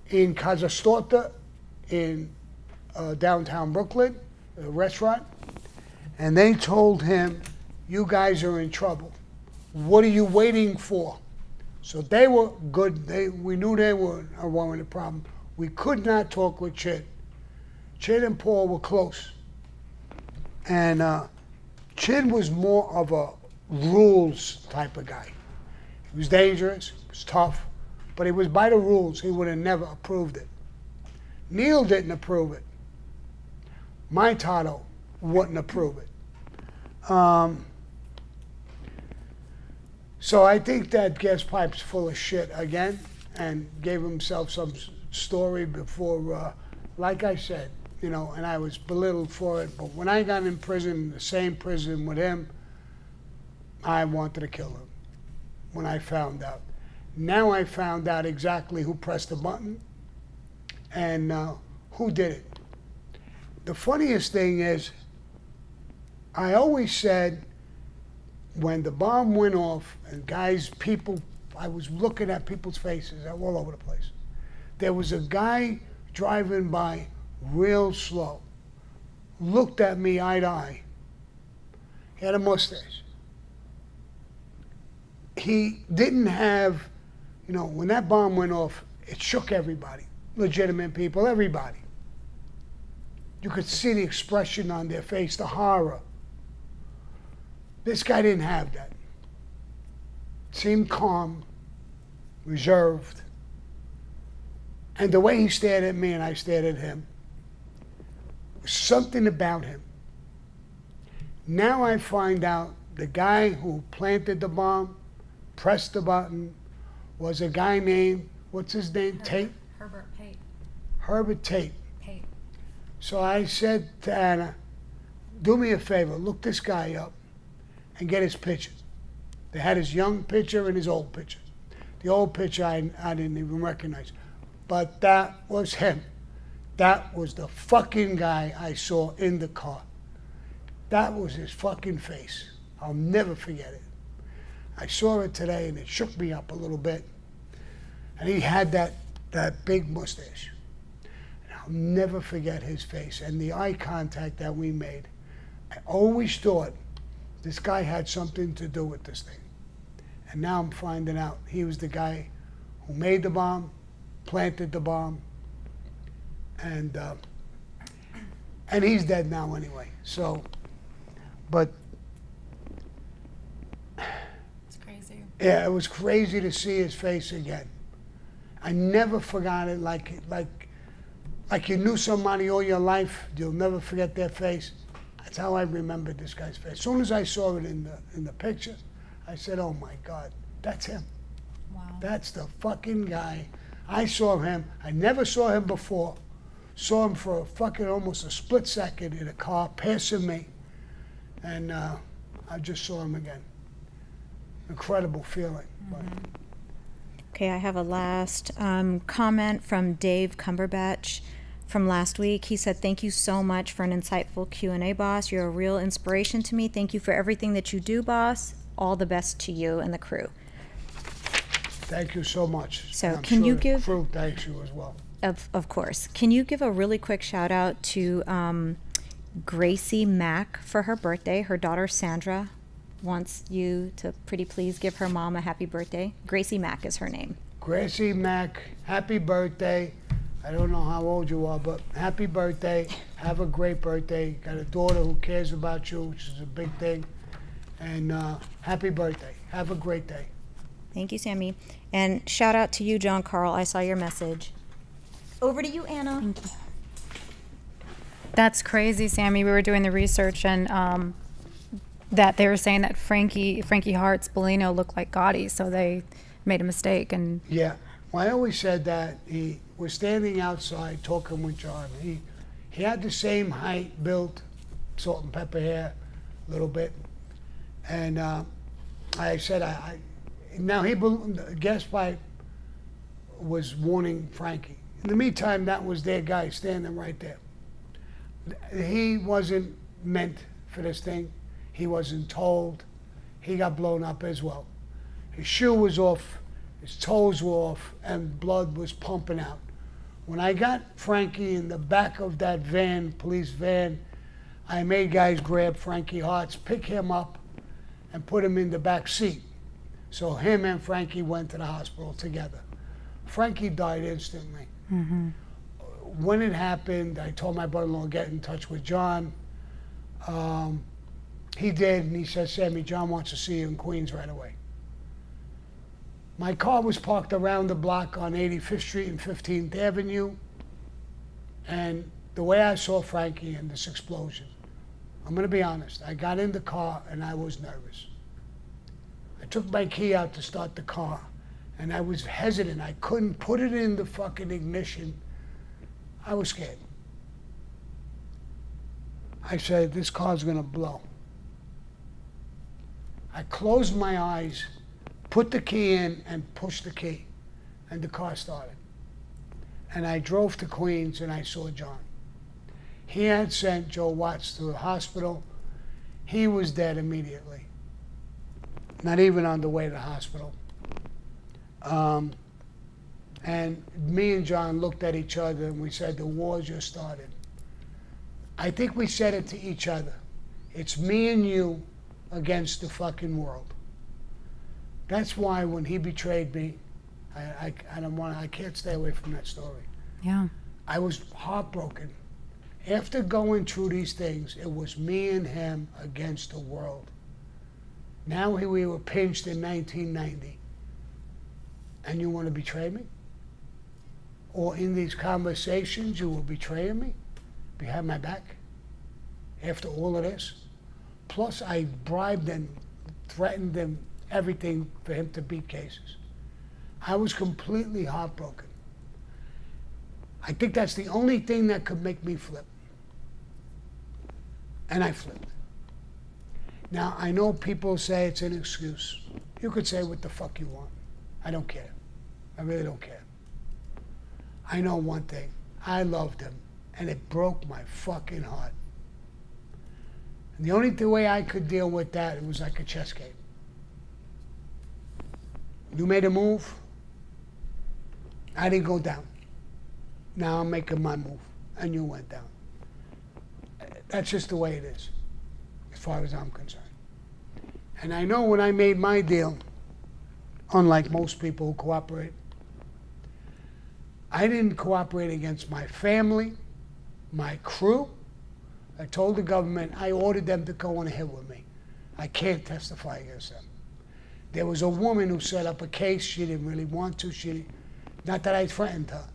in Casa Storta in downtown Brooklyn, a restaurant, and they told him, you guys are in trouble. What are you waiting for? So they were good. We knew they weren't a problem. We could not talk with Chin. Chin and Paul were close. And Chin was more of a rules type of guy. He was dangerous, he was tough, but he was by the rules. He would have never approved it. Neil didn't approve it. My Tato wouldn't approve it. So I think that Gaspipe's full of shit again and gave himself some story before, like I said, you know, and I was belittled for it. But when I got in prison, the same prison with him, I wanted to kill him when I found out. Now I found out exactly who pressed the button and who did it. The funniest thing is, I always said, when the bomb went off and I was looking at people's faces all over the place. There was a guy driving by real slow, looked at me eye to eye. He had a mustache. He didn't have, you know, when that bomb went off, it shook everybody, legitimate people, everybody. You could see the expression on their face, the horror. This guy didn't have that. Seemed calm, reserved. And the way he stared at me and I stared at him, something about him. Now I find out the guy who planted the bomb, pressed the button, was a guy named, what's his name? Tate? Herbert Pate. Herbert Tate. Pate. So I said to Anna, do me a favor, look this guy up and get his picture. They had his young picture and his old picture. The old picture I didn't even recognize. But that was him. That was the fucking guy I saw in the car. That was his fucking face. I'll never forget it. I saw it today and it shook me up a little bit. And he had that big mustache. And I'll never forget his face and the eye contact that we made. I always thought this guy had something to do with this thing. And now I'm finding out he was the guy who made the bomb, planted the bomb, and he's dead now anyway. So, but It's crazy. yeah, it was crazy to see his face again. I never forgot it. Like you knew somebody all your life, you'll never forget their face. That's how I remembered this guy's face. As soon as I saw it in the picture, I said, "Oh my God, that's him. Wow. That's the fucking guy." I saw him. I never saw him before. Saw him for a fucking almost a split second in a car passing me, and I just saw him again. Incredible feeling. But Okay, I have a last comment from Dave Cumberbatch from last week. He said, "Thank you so much for an insightful Q&A, boss. You're a real inspiration to me. Thank you for everything that you do, boss. All the best to you and the crew." thank you so much. So I'm can sure you the give- crew thanks you as well. Of course. Can you give a really quick shout out to Gracie Mack for her birthday? Her daughter Sandra wants you to pretty please give her mom a happy birthday. Gracie Mack is her name. Gracie Mack, happy birthday. I don't know how old you are, but happy birthday. Have a great birthday. Got a daughter who cares about you, which is a big thing. And happy birthday. Have a great day. Thank you, Sammy. And shout out to you, John Carl. I saw your message. Over to you, Anna. Thank you. That's crazy, Sammy. We were doing the research and that they were saying that Frankie Hart's Bellino looked like Gotti, so they made a mistake. And Yeah. Well, I always said that he was standing outside talking with John. He had the same height, built, salt and pepper hair, a little bit. And I said, now the gas pipe was warning Frankie. In the meantime, that was their guy standing right there. He wasn't meant for this thing. He wasn't told. He got blown up as well. His shoe was off, his toes were off, and blood was pumping out. When I got Frankie in the back of that van, police van, I made guys grab Frankie Hart's, pick him up, and put him in the back seat. So him and Frankie went to the hospital together. Frankie died instantly. When it happened, I told my brother-in-law to get in touch with John. He did, and he said, "Sammy, John wants to see you in Queens right away." My car was parked around the block on 85th Street and 15th Avenue, and the way I saw Frankie in this explosion, I'm going to be honest, I got in the car and I was nervous. I took my key out to start the car, and I was hesitant. I couldn't put it in the fucking ignition. I was scared. I said, this car's gonna blow. I closed my eyes, put the key in, and pushed the key, and the car started. And I drove to Queens, and I saw John. He had sent Joe Watts to the hospital. He was dead immediately. Not even on the way to the hospital. And me and John looked at each other and we said, the war just started. I think we said it to each other. It's me and you against the fucking world. That's why when he betrayed me, I can't stay away from that story. yeah, I was heartbroken. After going through these things, it was me and him against the world. Now we were pinched in 1990. And you want to betray me? Or in these conversations, you will betray me behind my back after all of this? Plus, I bribed and threatened them everything for him to beat cases. I was completely heartbroken. I think that's the only thing that could make me flip. And I flipped. Now, I know people say it's an excuse. You could say what the fuck you want. I don't care. I really don't care. I know one thing. I loved him, and it broke my fucking heart. And the only way I could deal with that, it was like a chess game. You made a move, I didn't go down. Now I'm making my move, and you went down. That's just the way it is, as far as I'm concerned. And I know when I made my deal, unlike most people who cooperate, I didn't cooperate against my family, my crew. I told the government, I ordered them to go on ahead with me. I can't testify against them. There was a woman who set up a case. She didn't really want to. Not that I threatened her,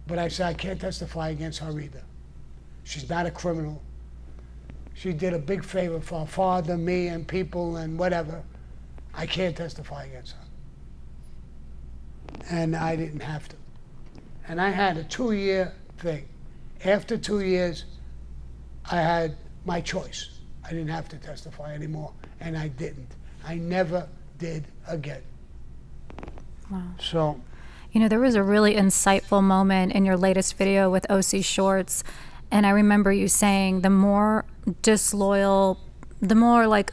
but I said I can't testify against her either. She's not a criminal. She did a big favor for her father, me, and people, and whatever. I can't testify against her. And I didn't have to. And I had a 2-year thing. After 2 years, I had my choice. I didn't have to testify anymore, and I didn't. I never did again. Wow. So, You know, there was a really insightful moment in your latest video with OC Shorts, and I remember you saying the more disloyal, the more like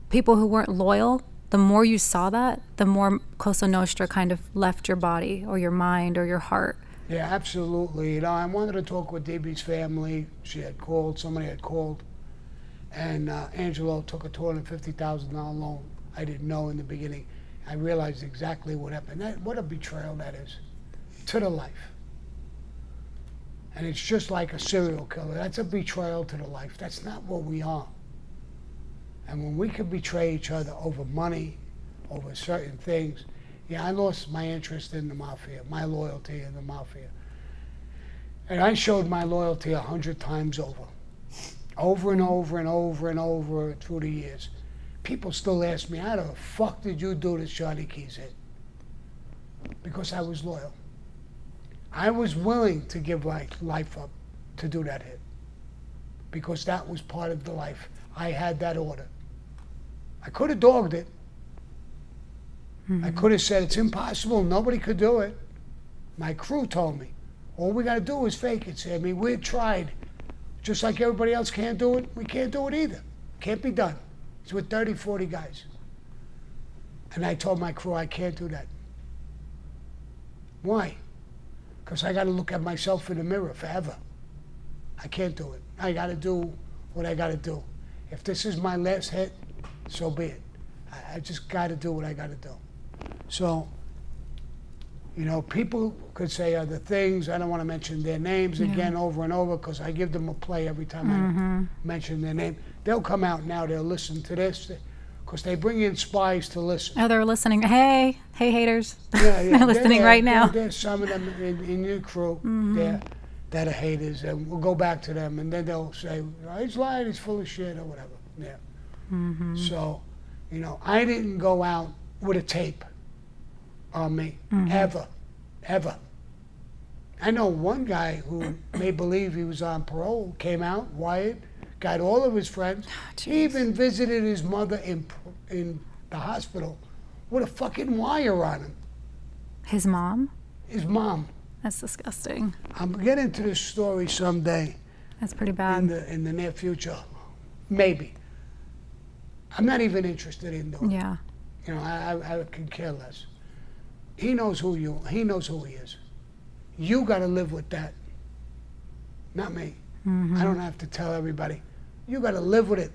people who weren't loyal, the more you saw that, the more Cosa Nostra kind of left your body or your mind or your heart. yeah, absolutely. You know, I wanted to talk with DB's family. She had called, somebody had called, and Angelo took a $250,000 loan. I didn't know in the beginning. I realized exactly what happened. What a betrayal that is to the life. And it's just like a serial killer. That's a betrayal to the life. That's not what we are. And when we can betray each other over money, over certain things, yeah, I lost my interest in the mafia, my loyalty in the mafia. And I showed my loyalty 100 times over and over and over and over through the years. People still ask me, how the fuck did you do this Johnny Keys hit? Because I was loyal. I was willing to give life up to do that hit. Because that was part of the life. I had that order. I could have dogged it. I could have said, it's impossible, nobody could do it. My crew told me, all we got to do is fake it, Sammy. We tried. Just like everybody else can't do it, we can't do it either. Can't be done. It's with 30, 40 guys. And I told my crew, I can't do that. Why? Because I got to look at myself in the mirror forever. I can't do it. I got to do what I got to do. If this is my last hit, so be it. I just got to do what I got to do. So, you know, people could say other things. I don't want to mention their names again over and over because I give them a play every time I mention their name. They'll come out now, they'll listen to this because they bring in spies to listen. Oh, they're listening. Hey haters. Yeah, They're listening right now. There's some of them in your crew that are haters, and we'll go back to them, and then they'll say, oh, he's lying, he's full of shit, or whatever. Yeah. So, you know, I didn't go out with a tape on me, ever. I know one guy who made believe he was on parole, came out, wired, got all of his friends. He even visited his mother in the hospital with a fucking wire on him. His mom? His mom. That's disgusting. I'm getting to this story someday. That's pretty bad. In the near future, maybe. I'm not even interested in doing it. Yeah. You know, I could care less. He knows who he knows who he is. You got to live with that, not me. I don't have to tell everybody. You got to live with it.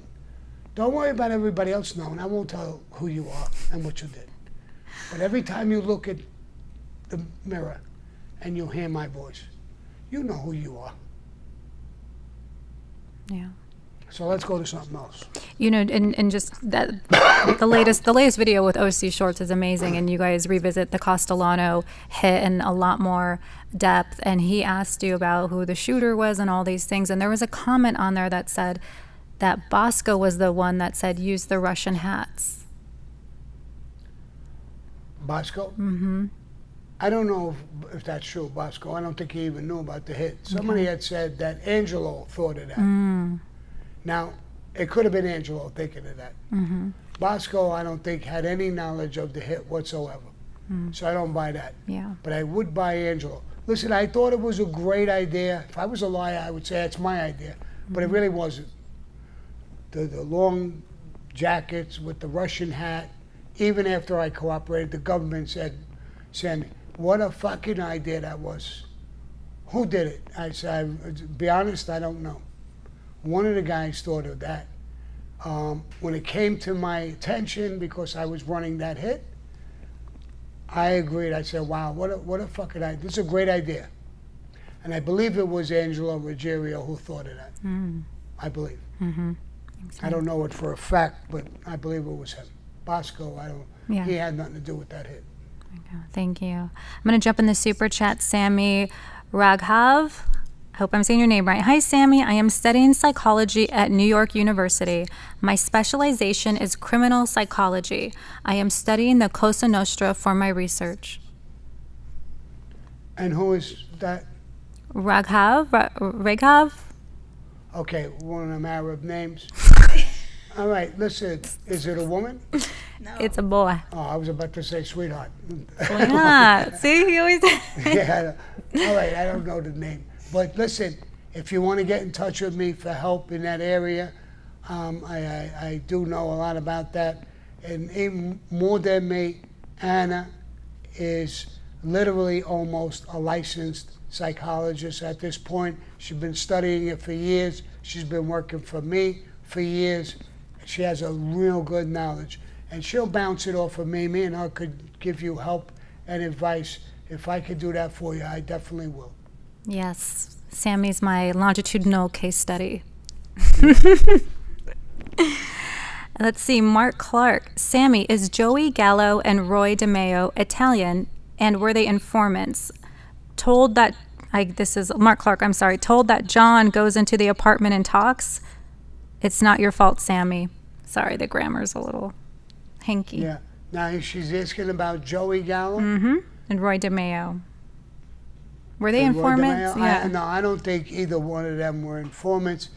Don't worry about everybody else knowing. I won't tell who you are and what you did. But every time you look at the mirror and you hear my voice, you know who you are. Yeah. So let's go to something else. You know, and just that the latest video with OC Shorts is amazing, and you guys revisit the Castellano hit in a lot more depth. And he asked you about who the shooter was and all these things. And there was a comment on there that said that Bosco was the one that said use the Russian hats. Bosco? Mm-hmm. I don't know if that's true, Bosco. I don't think he even knew about the hit. Somebody had said that Angelo thought of that. Now, it could have been Angelo thinking of that. Bosco, I don't think, had any knowledge of the hit whatsoever. So I don't buy that. Yeah. But I would buy Angelo. Listen, I thought it was a great idea. If I was a liar, I would say it's my idea. But it really wasn't. the long jackets with the Russian hat. Even after I cooperated, the government said, Sammy, what a fucking idea that was. Who did it? I said, to be honest, I don't know. One of the guys thought of that. When it came to my attention, because I was running that hit, I agreed. I said, wow, what a fucking idea. This is a great idea. And I believe it was Angelo Ruggiero who thought of that. I believe. I don't know it for a fact, but I believe it was him. Bosco, he had nothing to do with that hit. Okay, thank you. I'm going to jump in the super chat. Sammy Raghav. I hope I'm saying your name right. Hi, Sammy. I am studying psychology at New York University. My specialization is criminal psychology. I am studying the Cosa Nostra for my research. And who is that? Raghav? Raghav? Okay, one of them Arab names. All right, listen, is it a woman? No. It's a boy. Oh, I was about to say sweetheart. Why not? See, he always. Yeah, all right, I don't know the name. But listen, if you want to get in touch with me for help in that area, I do know a lot about that. And even more than me, Anna is literally almost a licensed psychologist at this point. She's been studying it for years. She's been working for me for years. She has a real good knowledge. And she'll bounce it off of me. Me and her could give you help and advice. If I could do that for you, I definitely will. Yes, Sammy's my longitudinal case study. Let's see, Mark Clark. Sammy, is Joey Gallo and Roy DeMeo Italian, and were they informants? Told that, this is Mark Clark, I'm sorry, told that John goes into the apartment and talks. It's not your fault, Sammy. Sorry, the grammar's a little hinky. Yeah. Now she's asking about Joey Gallo. And Roy DeMeo. Were they And Roy informants? DeMeo? Yeah. No, I don't think either one of them were informants.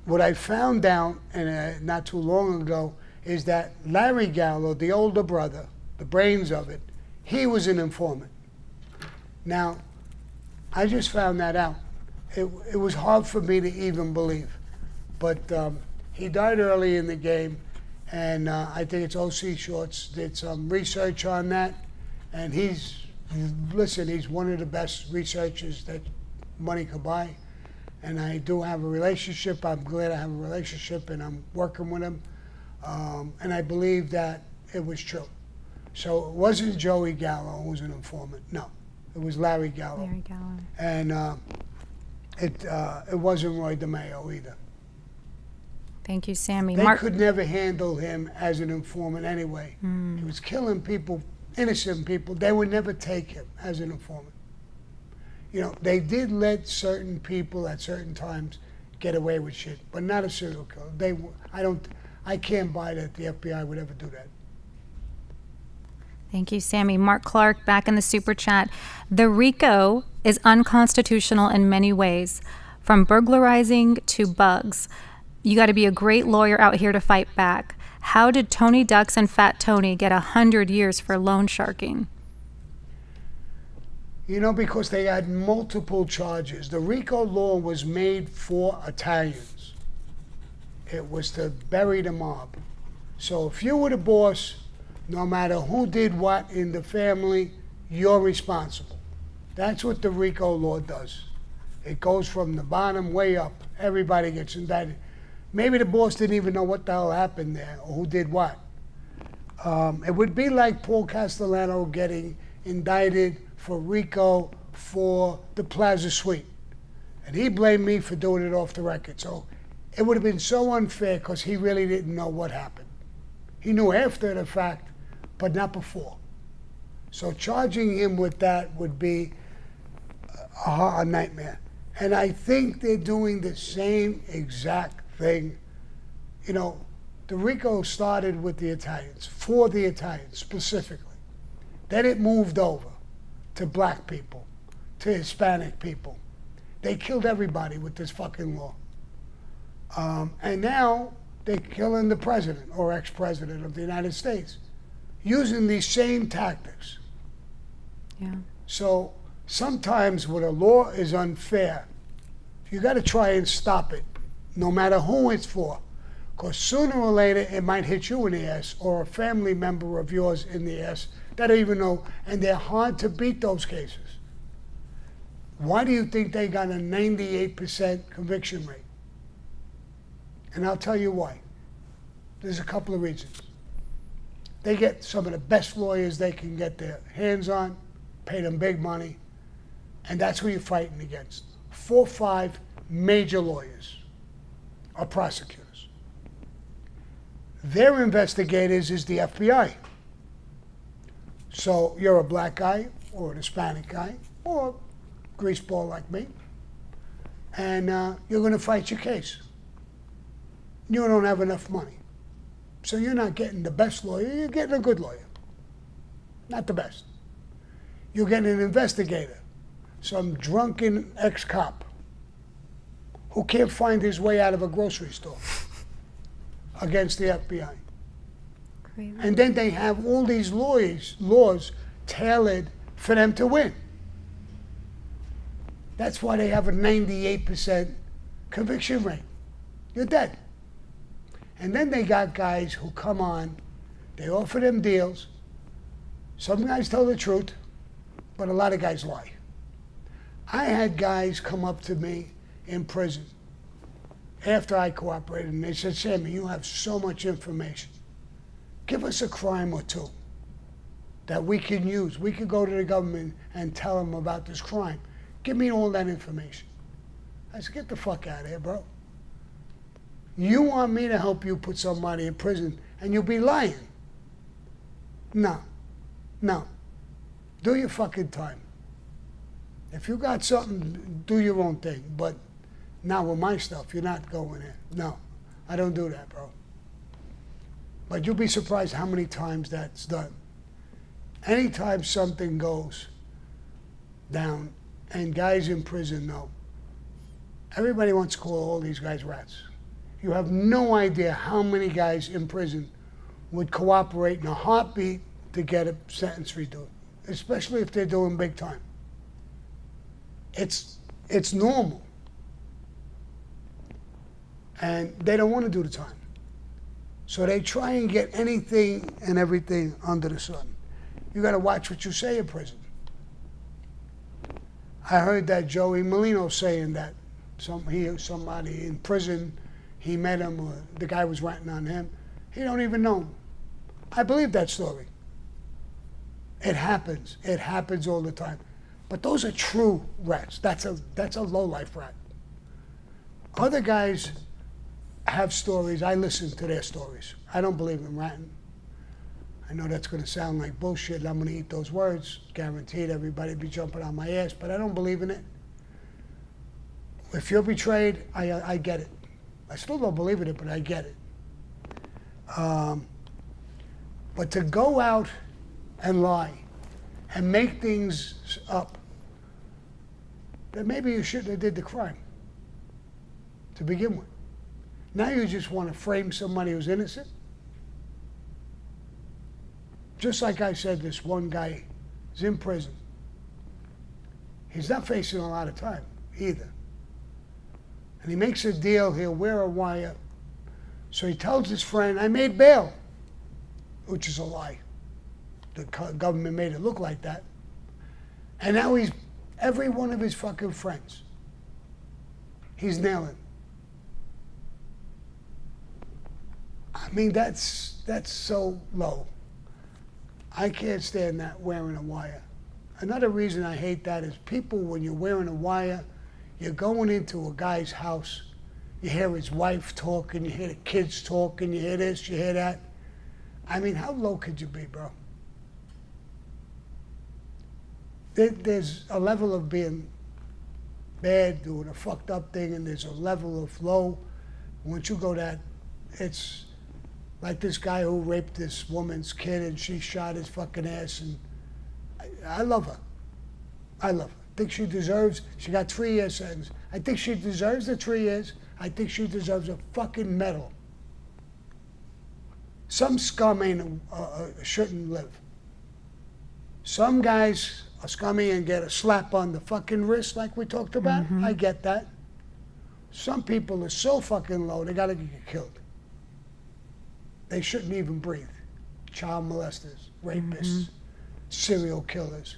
What I found out, and not too long ago, is that Larry Gallo, the older brother, the brains of it, he was an informant. Now, I just found that out. It was hard for me to even believe. But he died early in the game, and I think it's O.C. Shorts did some research on that, and he's one of the best researchers that money could buy. And I do have a relationship. I'm glad I have a relationship, and I'm working with him. And I believe that it was true. So it wasn't Joey Gallo who was an informant. No, it was Larry Gallo. Larry Gallo. And it wasn't Roy DeMeo either. Thank you, Sammy. They could never handle him as an informant anyway. He was killing people, innocent people. They would never take him as an informant. You know, they did let certain people at certain times get away with shit, but not a serial killer. I can't buy that the FBI would ever do that. Thank you, Sammy. Mark Clark, back in the super chat. The RICO is unconstitutional in many ways, from burglarizing to bugs. You got to be a great lawyer out here to fight back. How did Tony Ducks and Fat Tony get 100 years for loan sharking? You know, because they had multiple charges. The RICO law was made for Italians. It was to bury the mob. So if you were the boss, no matter who did what in the family, you're responsible. That's what the RICO law does. It goes from the bottom way up. Everybody gets indicted. Maybe the boss didn't even know what the hell happened there or who did what. It would be like Paul Castellano getting indicted for RICO for the Plaza Suite. And he blamed me for doing it off the record. So it would have been so unfair because he really didn't know what happened. He knew after the fact, but not before. So charging him with that would be a nightmare. And I think they're doing the same exact thing. You know, the RICO started with the Italians, for the Italians specifically. Then it moved over to black people, to Hispanic people. They killed everybody with this fucking law. And now they're killing the president or ex-president of the United States using these same tactics. Yeah. So sometimes when a law is unfair, you got to try and stop it, no matter who it's for. Because sooner or later, it might hit you in the ass or a family member of yours in the ass that don't even know, and they're hard to beat those cases. Why do you think they got a 98% conviction rate? And I'll tell you why. There's a couple of reasons. They get some of the best lawyers they can get their hands on, pay them big money, and that's who you're fighting against. 4 or 5 major lawyers or prosecutors. Their investigators is the FBI. So you're a black guy or an Hispanic guy or a greaseball like me, and you're going to fight your case. You don't have enough money. So you're not getting the best lawyer, you're getting a good lawyer. Not the best. You're getting an investigator, some drunken ex-cop who can't find his way out of a grocery store against the FBI. Crazy. And then they have all these laws tailored for them to win. That's why they have a 98% conviction rate. You're dead. And then they got guys who come on, they offer them deals. Some guys tell the truth, but a lot of guys lie. I had guys come up to me in prison after I cooperated, and they said, Sammy, you have so much information. Give us a crime or two that we can use. We could go to the government and tell them about this crime. Give me all that information. I said, get the fuck out of here, bro. You want me to help you put somebody in prison and you'll be lying. No. Do your fucking time. If you got something, do your own thing. But not with my stuff. You're not going in. No, I don't do that, bro. But you'll be surprised how many times that's done. Anytime something goes down and guys in prison know, everybody wants to call all these guys rats. You have no idea how many guys in prison would cooperate in a heartbeat to get a sentence reduced, especially if they're doing big time. It's normal. And they don't want to do the time. So they try and get anything and everything under the sun. You got to watch what you say in prison. I heard that Joey Molino saying that somebody in prison, he met him, or the guy was ranting on him. He don't even know him. I believe that story. It happens. It happens all the time. But those are true rats. That's a low-life rat. Other guys have stories. I listen to their stories. I don't believe in ratting. I know that's going to sound like bullshit. I'm going to eat those words. Guaranteed everybody be jumping on my ass, but I don't believe in it. If you're betrayed, I get it. I still don't believe in it, but I get it. But to go out and lie and make things up, then maybe you shouldn't have did the crime to begin with. Now you just want to frame somebody who's innocent. Just like I said, this one guy is in prison. He's not facing a lot of time either. And he makes a deal, he'll wear a wire. So he tells his friend, I made bail, which is a lie. The government made it look like that. And now he's, every one of his fucking friends, he's nailing. I mean, that's so low. I can't stand that, wearing a wire. Another reason I hate that is people, when you're wearing a wire, you're going into a guy's house, you hear his wife talking, you hear the kids talking, you hear this, you hear that. I mean, how low could you be, bro? There's a level of being bad, doing a fucked up thing, and there's a level of low. Once you go that, it's like this guy who raped this woman's kid and she shot his fucking ass, and I love her. I love her. I think she deserves, she got 3 years sentence. I think she deserves the 3 years. I think she deserves a fucking medal. Some scum shouldn't live. Some guys are scummy and get a slap on the fucking wrist like we talked about. I get that. Some people are so fucking low, they gotta get killed. they shouldn't even breathe. Child molesters, rapists, serial killers.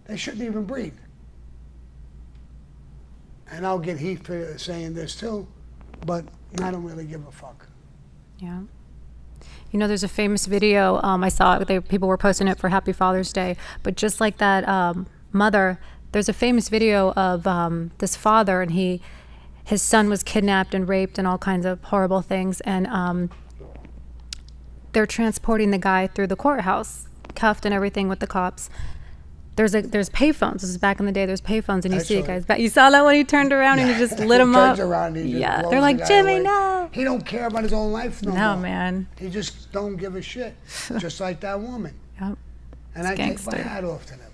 They shouldn't even breathe. And I'll get heat for saying this too, but I don't really give a fuck. Yeah. You know, there's a famous video, I saw people were posting it for Happy Father's Day, but just like that mother, there's a famous video of this father, and his son was kidnapped and raped and all kinds of horrible things, and they're transporting the guy through the courthouse, cuffed and everything with the cops. There's payphones. This is back in the day. There's payphones, and you see it, guys. But you saw that when he turned around and he just lit him up. Turns around, he just blows they're like, the guy Jimmy, away. no. He don't care about his own life no more. No, man. He just don't give a shit. Just like that woman. Yep. And I take my hat off to them.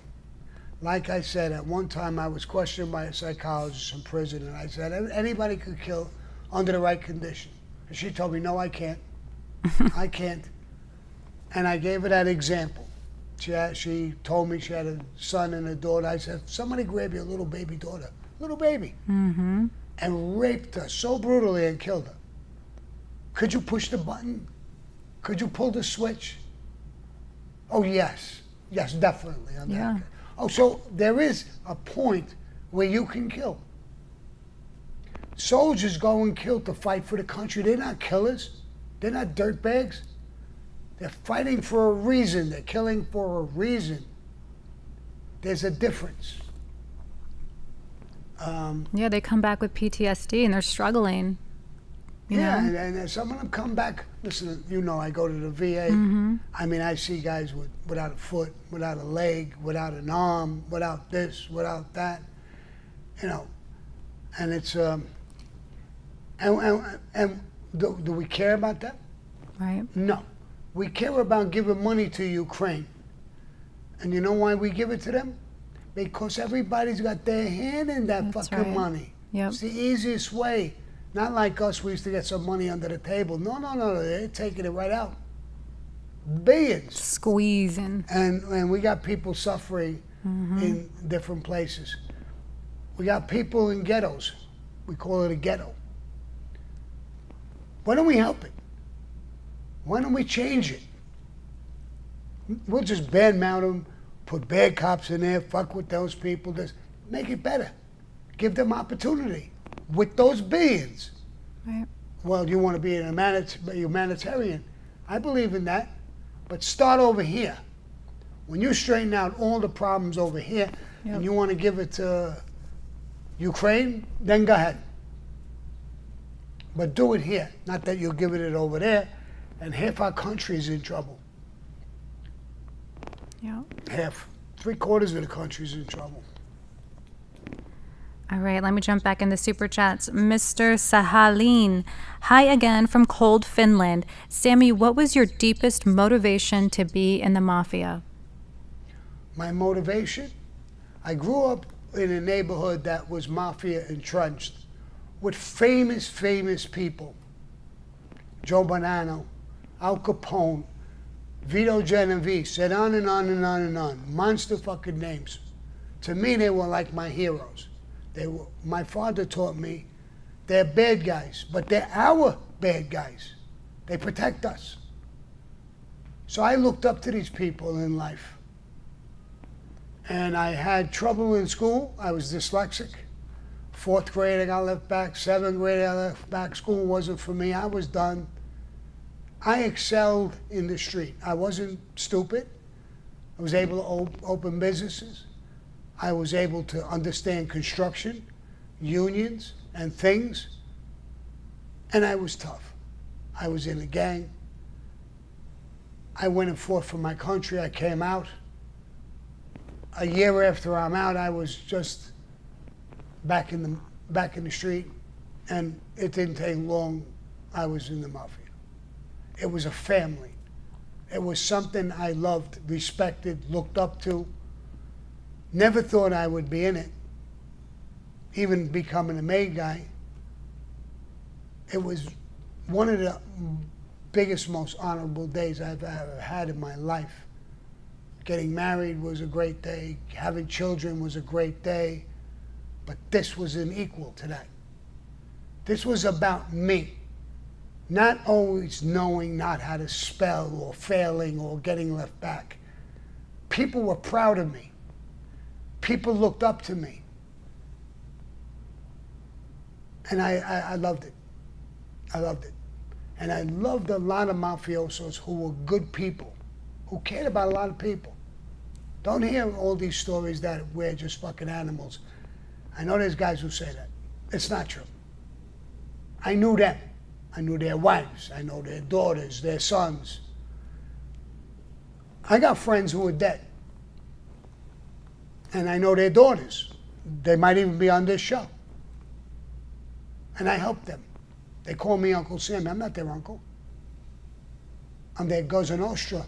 Like I said, at one time I was questioned by a psychologist in prison, and I said, anybody could kill under the right condition. And she told me, no, I can't. I can't. And I gave her that example. She told me she had a son and a daughter. I said, somebody grab your little baby daughter, little baby, and raped her so brutally and killed her. Could you push the button? Could you pull the switch? Oh, yes. Yes, definitely. Yeah. Oh, so there is a point where you can kill. Soldiers go and kill to fight for the country. They're not killers. They're not dirtbags. They're fighting for a reason. They're killing for a reason. There's a difference. Yeah, they come back with PTSD and they're struggling. You know? And some of them come back. Listen, you know, I go to the VA. I mean, I see guys without a foot, without a leg, without an arm, without this, without that. You know, and it's and do we care about that? Right. No. We care about giving money to Ukraine. And you know why we give it to them? Because everybody's got their hand in that fucking money. Yep. It's the easiest way. Not like us, we used to get some money under the table. No, they're taking it right out. Billions. Squeezing. And we got people suffering in different places. We got people in ghettos. We call it a ghetto. Why don't we help it? Why don't we change it? We'll just badmouth them, put bad cops in there, fuck with those people, just make it better. Give them opportunity with those billions. Right. Well, you want to be a humanitarian. I believe in that, but start over here. When you straighten out all the problems over here and you want to give it to Ukraine, then go ahead. But do it here, not that you're giving it over there. And half our country is in trouble. Yeah. Half. 3/4 of the country is in trouble. All right, let me jump back in the super chats. Mr. Sahalin, hi again from cold Finland. Sammy, what was your deepest motivation to be in the mafia? My motivation? I grew up in a neighborhood that was mafia entrenched with famous people. Joe Bonanno, Al Capone, Vito Genovese, and on and on and on and on. Monster fucking names. To me, they were like my heroes. My father taught me they're bad guys, but they're our bad guys. They protect us. So I looked up to these people in life. And I had trouble in school. I was dyslexic. 4th grade, I got left back. 7th grade, I left back. School wasn't for me. I was done. I excelled in the street. I wasn't stupid. I was able to open businesses. I was able to understand construction, unions, and things. And I was tough. I was in a gang. I went and fought for my country. I came out. A year after I'm out, I was just back in the street, and it didn't take long. I was in the mafia. It was a family. It was something I loved, respected, looked up to. Never thought I would be in it, even becoming a maid guy. It was one of the biggest, most honorable days I've ever had in my life. Getting married was a great day. Having children was a great day. But this was an equal to that. This was about me. not always knowing not how to spell or failing or getting left back. People were proud of me. People looked up to me. And I loved it. I loved it. And I loved a lot of mafiosos who were good people, who cared about a lot of people. Don't hear all these stories that we're just fucking animals. I know there's guys who say that. It's not true. I knew them. I knew their wives. I know their daughters, their sons. I got friends who are dead. And I know their daughters. They might even be on this show. And I help them. They call me Uncle Sammy. I'm not their uncle. I'm their Cosa Nostra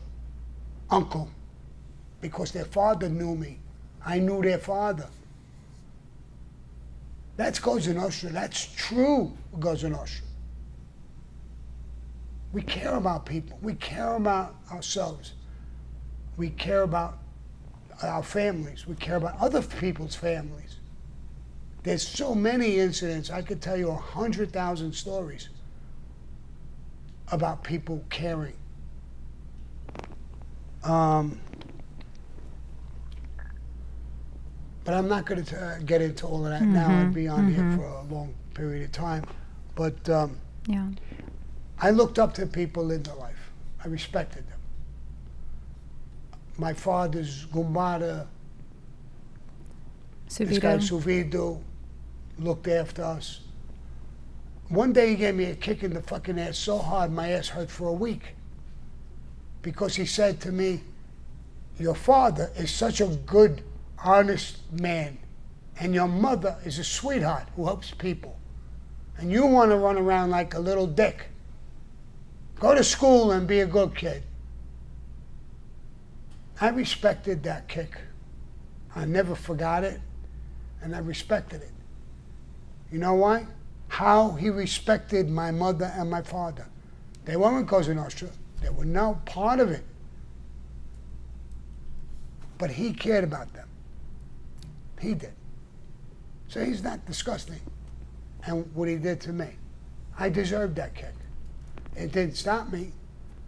uncle. Because their father knew me. I knew their father. That's Cosa Nostra. That's true Cosa Nostra. We care about people. We care about ourselves. We care about our families. We care about other people's families. There's so many incidents. I could tell you 100,000 stories about people caring. But I'm not going to get into all of that now. I'd be on here for a long period of time. But Yeah. I looked up to people in their life. I respected them. My father's Gumbada, this guy Suvido, looked after us. One day he gave me a kick in the fucking ass so hard my ass hurt for a week. Because he said to me, your father is such a good, honest man, and your mother is a sweetheart who helps people. And you want to run around like a little dick. Go to school and be a good kid. I respected that kick. I never forgot it, and I respected it. You know why? How he respected my mother and my father. They weren't Cosa Nostra. They were no part of it. But he cared about them. He did. So he's not disgusting. And what he did to me, I deserved that kick. It didn't stop me,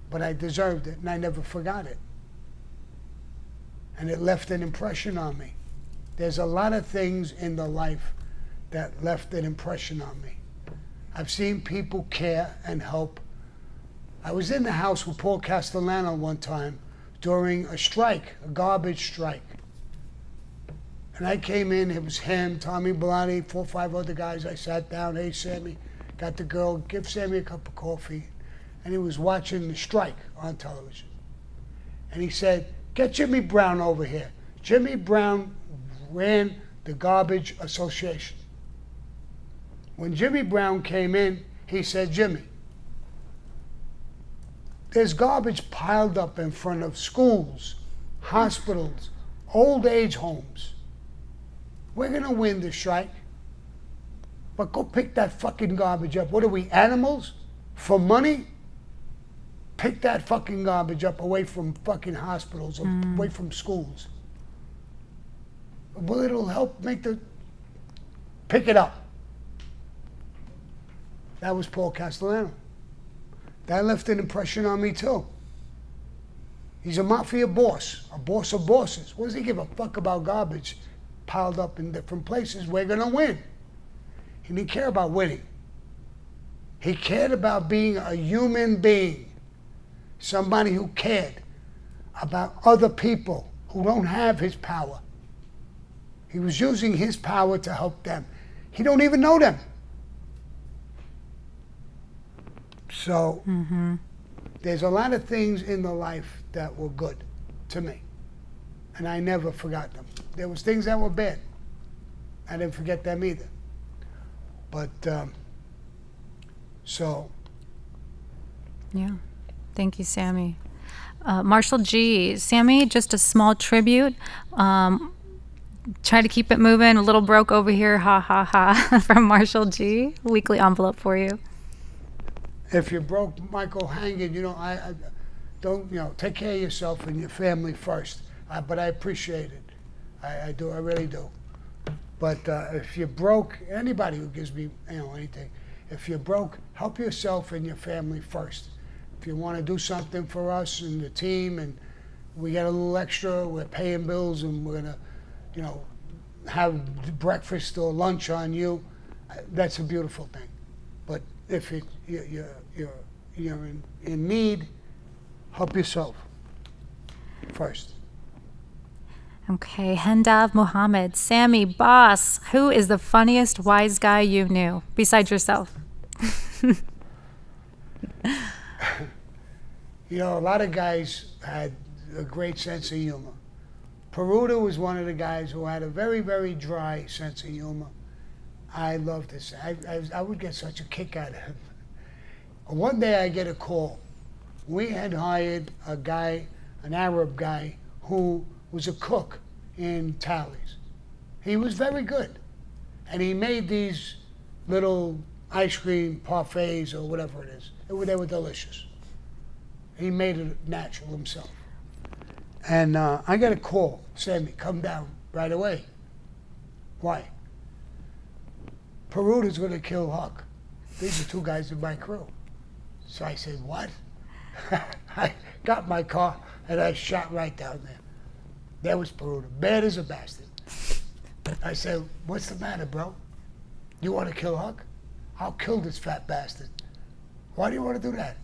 but I deserved it, and I never forgot it. And it left an impression on me. There's a lot of things in the life that left an impression on me. I've seen people care and help. I was in the house with Paul Castellano one time during a strike, a garbage strike. And I came in, it was him, Tommy Bellotti, 4 or 5 other guys. I sat down, hey Sammy, got the girl, give Sammy a cup of coffee. And he was watching the strike on television. And he said, get Jimmy Brown over here. Jimmy Brown ran the Garbage Association. When Jimmy Brown came in, he said, Jimmy, there's garbage piled up in front of schools, hospitals, old age homes. We're going to win the strike. But go pick that fucking garbage up. What are we, animals? For money? Pick that fucking garbage up away from fucking hospitals, away from schools. Well, it'll help make the... Pick it up. That was Paul Castellano. That left an impression on me too. He's a mafia boss, a boss of bosses. What does he give a fuck about garbage piled up in different places? We're going to win. He didn't care about winning. He cared about being a human being. Somebody who cared about other people who don't have his power. He was using his power to help them. He don't even know them. So there's a lot of things in the life that were good to me. And I never forgot them. There was things that were bad. I didn't forget them either. But, so. Yeah. Thank you, Sammy. Marshall G. Sammy, just a small tribute. Try to keep it moving. A little broke over here. Ha, ha, ha. From Marshall G. Weekly envelope for you. If you're broke, Michael, hang in. I don't, take care of yourself and your family first. But I appreciate it. I do. I really do. But if you're broke, anybody who gives me, anything, if you're broke, help yourself and your family first. If you want to do something for us and the team, and we get a little extra, we're paying bills, and we're gonna, you know, have breakfast or lunch on you. That's a beautiful thing. But if you're in need, help yourself first. Okay, Hendav Muhammad. Sammy, boss, who is the funniest wise guy you knew besides yourself? You know, a lot of guys had a great sense of humor. Peruta was one of the guys who had a very, very dry sense of humor. I loved this. I would get such a kick out of him. One day I get a call. We had hired a guy, an Arab guy, who was a cook in Tallies. He was very good. And he made these little ice cream parfaits or whatever it is. They were delicious. He made it natural himself. And I got a call, Sammy, come down right away. Why? Peruta's going to kill Huck. These are two guys in my crew. So I said, what? I got my car and I shot right down there. There was Peruta, bad as a bastard. I said, what's the matter, bro? You want to kill Huck? I'll kill this fat bastard. Why do you want to do that?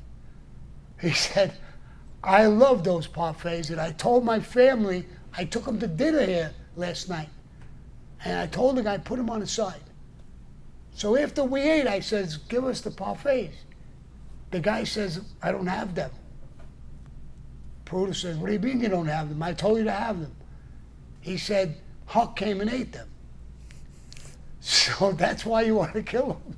He said, I love those parfaits, and I told my family, I took them to dinner here last night, and I told the guy, put them on the side. So after we ate, I says, give us the parfaits. The guy says, I don't have them. Peruta says, what do you mean you don't have them? I told you to have them. He said, Huck came and ate them. So that's why you want to kill him.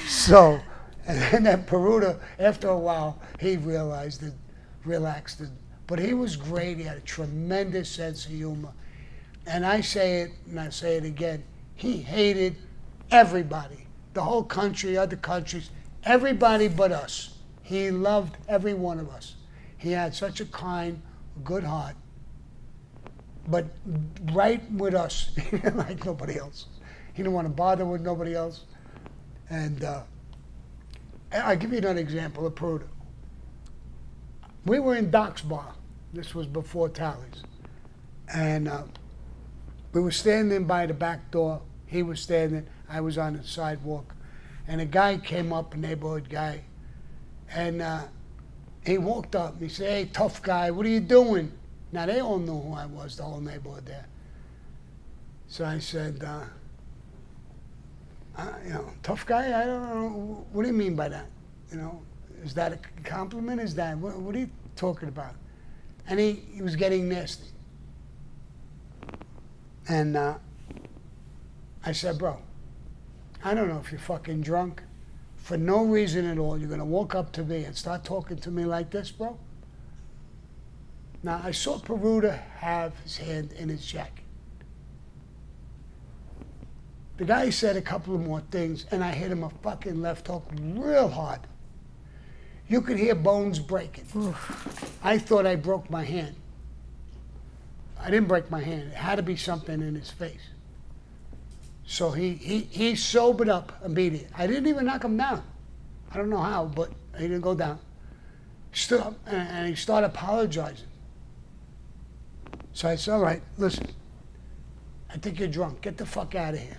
So, and then Peruta, after a while, he realized it, relaxed it. But he was great. He had a tremendous sense of humor. And I say it, and I say it again, he hated everybody. The whole country, other countries, everybody but us. He loved every one of us. He had such a kind, good heart. But right with us, he didn't like nobody else. He didn't want to bother with nobody else. And I'll give you another example of Peruta. We were in Doc's bar. This was before Tallies. And we were standing by the back door. He was standing. I was on the sidewalk. And a guy came up, a neighborhood guy. And he walked up. He said, hey, tough guy, what are you doing? Now, they all knew who I was, the whole neighborhood there. So I said, you know, tough guy? I don't know. What do you mean by that? You know, is that a compliment? Is that, what are you talking about? And he was getting nasty. And I said, bro, I don't know if you're fucking drunk. For no reason at all, you're going to walk up to me and start talking to me like this, bro? Now, I saw Peruta have his hand in his jacket. The guy said a couple of more things, and I hit him a fucking left hook real hard. You could hear bones breaking. Oof. I thought I broke my hand. I didn't break my hand. It had to be something in his face. So he sobered up immediately. I didn't even knock him down. I don't know how, but he didn't go down. He stood up and he started apologizing. So I said, all right, listen, I think you're drunk. Get the fuck out of here.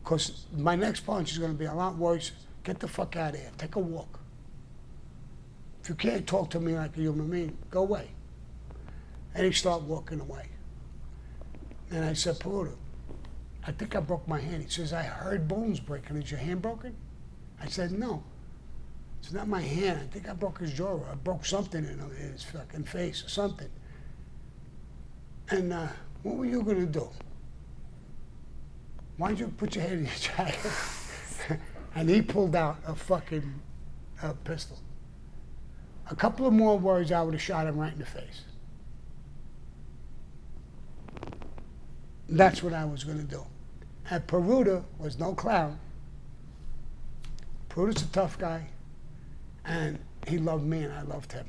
Because my next punch is going to be a lot worse. Get the fuck out of here. Take a walk. If you can't talk to me like a human being, go away. And he started walking away. And I said, Peruta, I think I broke my hand. He says, I heard bones breaking. Is your hand broken? I said, no. It's not my hand. I think I broke his jaw. I broke something in his fucking face or something. And what were you going to do? Why'd you put your head in your jacket? And he pulled out a fucking pistol. A couple of more words, I would have shot him right in the face. That's what I was going to do. And Peruta was no clown. Peruta's a tough guy, and he loved me, and I loved him.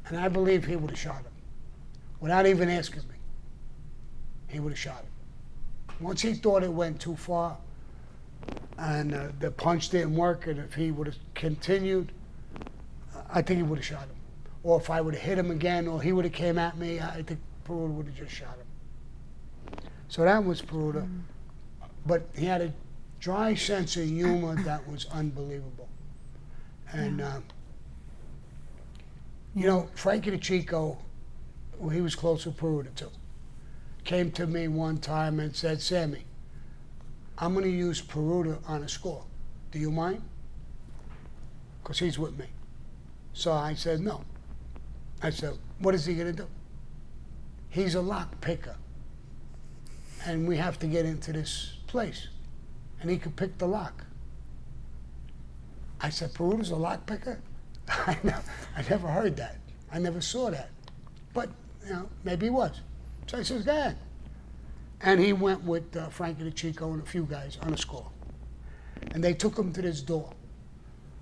And I believe he would have shot him. Without even asking me, he would have shot him. Once he thought it went too far, and the punch didn't work, and if he would have continued, I think he would have shot him. Or if I would have hit him again, or he would have came at me, I think Peruta would have just shot him. So that was Peruta. But he had a dry sense of humor that was unbelievable. And, you know, Frankie DeChico, well, he was close with Peruta too, came to me one time and said, Sammy, I'm going to use Peruta on a score. Do you mind? Because he's with me. So I said, no. I said, what is he going to do? He's a lock picker. And we have to get into this place. And he could pick the lock. I said, Peruta's a lock picker? I never heard that. I never saw that. But, you know, maybe he was. So I says, go ahead. And he went with Frankie DeChico and a few guys on a score. And they took him to this door.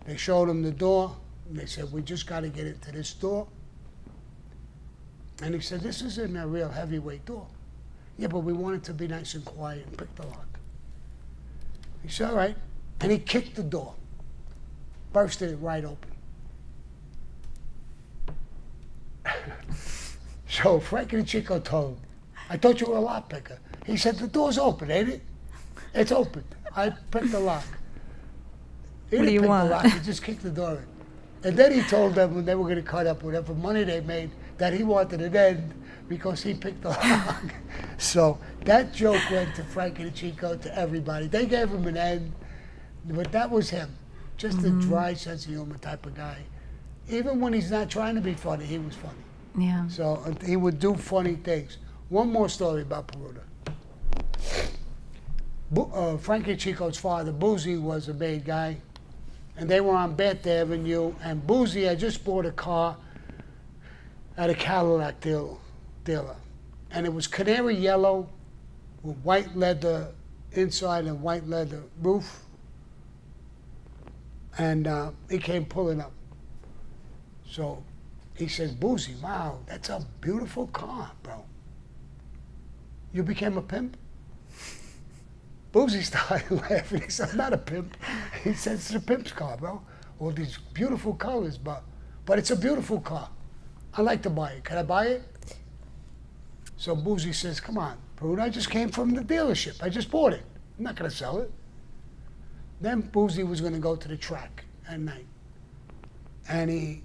They showed him the door. And they said, we just got to get into this door. And he said, this isn't a real heavyweight door. Yeah, but we want it to be nice and quiet and pick the lock. He said, all right. And he kicked the door. Bursted it right open. So Frankie DeChico told him, I thought you were a lock picker. He said, the door's open, ain't it? It's open. I picked the lock. He What do didn't you pick want? the lock, he just kicked the door in. And then he told them when they were going to cut up whatever money they made, that he wanted an end because he picked the lock. So that joke went to Frankie DeChico, to everybody. They gave him an end, but that was him. Just a dry sense of humor type of guy. Even when he's not trying to be funny, he was funny. Yeah. So he would do funny things. One more story about Peruta. Frankie Chico's father, Boozy, was a bad guy, and they were on Bath Avenue, and Boozy had just bought a car at a Cadillac dealer, and it was canary yellow with white leather inside and white leather roof, and he came pulling up. So he says, Boozy, wow, that's a beautiful car, bro. You became a pimp? Boozy started laughing. He said, I'm not a pimp. He said, it's a pimp's car, bro. All these beautiful colors, but it's a beautiful car. I'd like to buy it. Can I buy it? So Boozy says, come on, Peruta, I just came from the dealership. I just bought it. I'm not going to sell it. Then Boozy was going to go to the track at night. And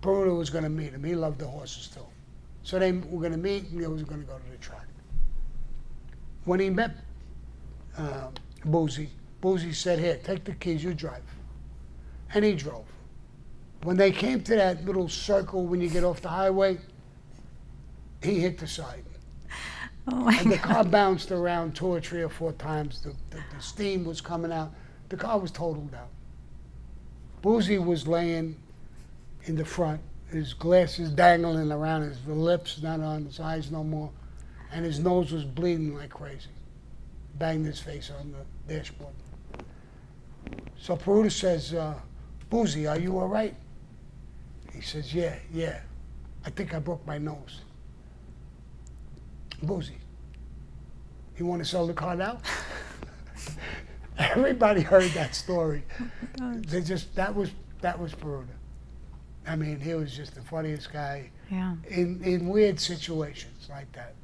Peruta was going to meet him. He loved the horses too. So they were going to meet, and they was going to go to the track. When he met Boozy said, here, take the keys, you drive. And he drove. When they came to that little circle when you get off the highway, he hit the side. Oh my And the God. car bounced around 2 or 3 or 4 times. The steam was coming out. The car was totaled out. Boozy was laying in the front, his glasses dangling around his lips, not on his eyes no more, and his nose was bleeding like crazy. Banged his face on the dashboard. So Peruta says, Boozy, are you all right? He says, yeah. I think I broke my nose. Boozy, you want to sell the car now? Everybody heard that story. That was Peruta. I mean, he was just the funniest guy Yeah. in weird situations like that.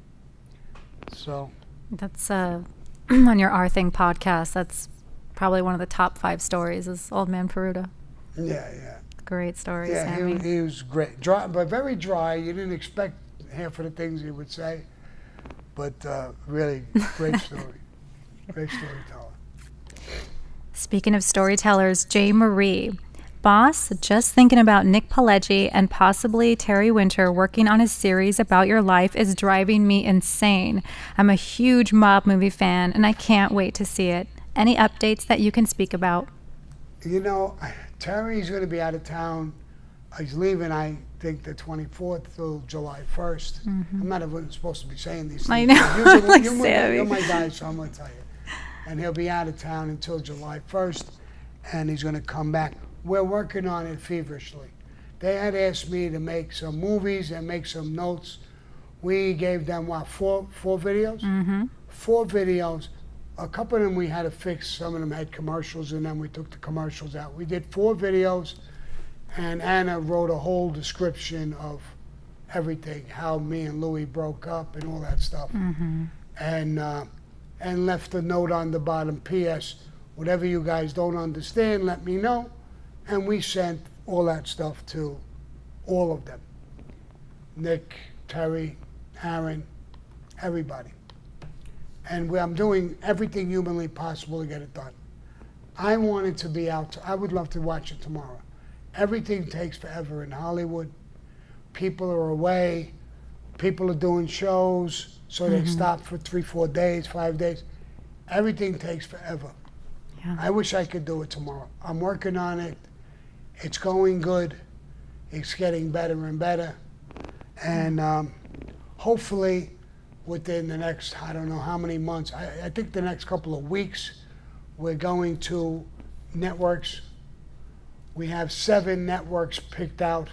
So That's on your Our Thing podcast. That's probably one of the top 5 stories is Old Man Peruta. yeah. Great story, Yeah, Sammy. he was great. Dry, but very dry. You didn't expect half of the things he would say. But really, great story. Great storyteller. Speaking of storytellers, Jay Marie. Boss, just thinking about Nick Pileggi and possibly Terry Winter working on a series about your life is driving me insane. I'm a huge mob movie fan, and I can't wait to see it. Any updates that you can speak about? You know, Terry's going to be out of town. He's leaving, I think, the 24th till July 1st. I'm not even supposed to be saying these things. I know. but Like you're my Sammy. guy, so I'm going to tell you. And he'll be out of town until July 1st, and he's going to come back. We're working on it feverishly. They had asked me to make some movies and make some notes. We gave them, 4 videos? 4 videos. A couple of them we had to fix. Some of them had commercials in them. We took the commercials out. We did 4 videos, and Anna wrote a whole description of everything, how me and Louis broke up and all that stuff. And left a note on the bottom, P.S. Whatever you guys don't understand, let me know. And we sent all that stuff to all of them. Nick, Terry, Aaron, everybody. And I'm doing everything humanly possible to get it done. I want it to be out. I would love to watch it tomorrow. Everything takes forever in Hollywood. People are away. People are doing shows, so they stop for 3, 4 days, 5 days. Everything takes forever. Yeah. I wish I could do it tomorrow. I'm working on it. It's going good. It's getting better and better. And hopefully within the next, I don't know how many months, I think the next couple of weeks, we're going to networks. We have 7 networks picked out.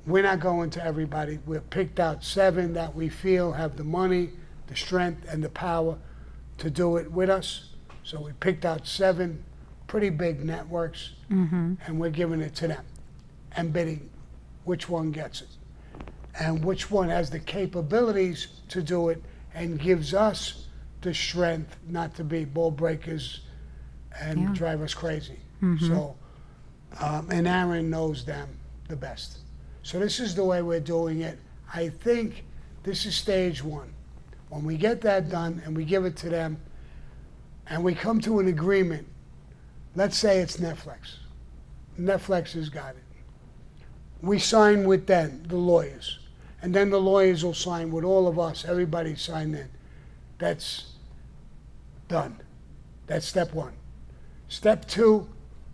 We're not going to everybody. We've picked out 7 that we feel have the money, the strength, and the power to do it with us. So we picked out 7 pretty big networks, and we're giving it to them and bidding which one gets it and which one has the capabilities to do it and gives us the strength not to be ball breakers and drive us crazy. So, and Aaron knows them the best. So this is the way we're doing it. I think this is stage 1. When we get that done and we give it to them and we come to an agreement, let's say it's Netflix. Netflix has got it. We sign with them, the lawyers. And then the lawyers will sign with all of us. Everybody signed in. That's done. That's step 1. Step 2,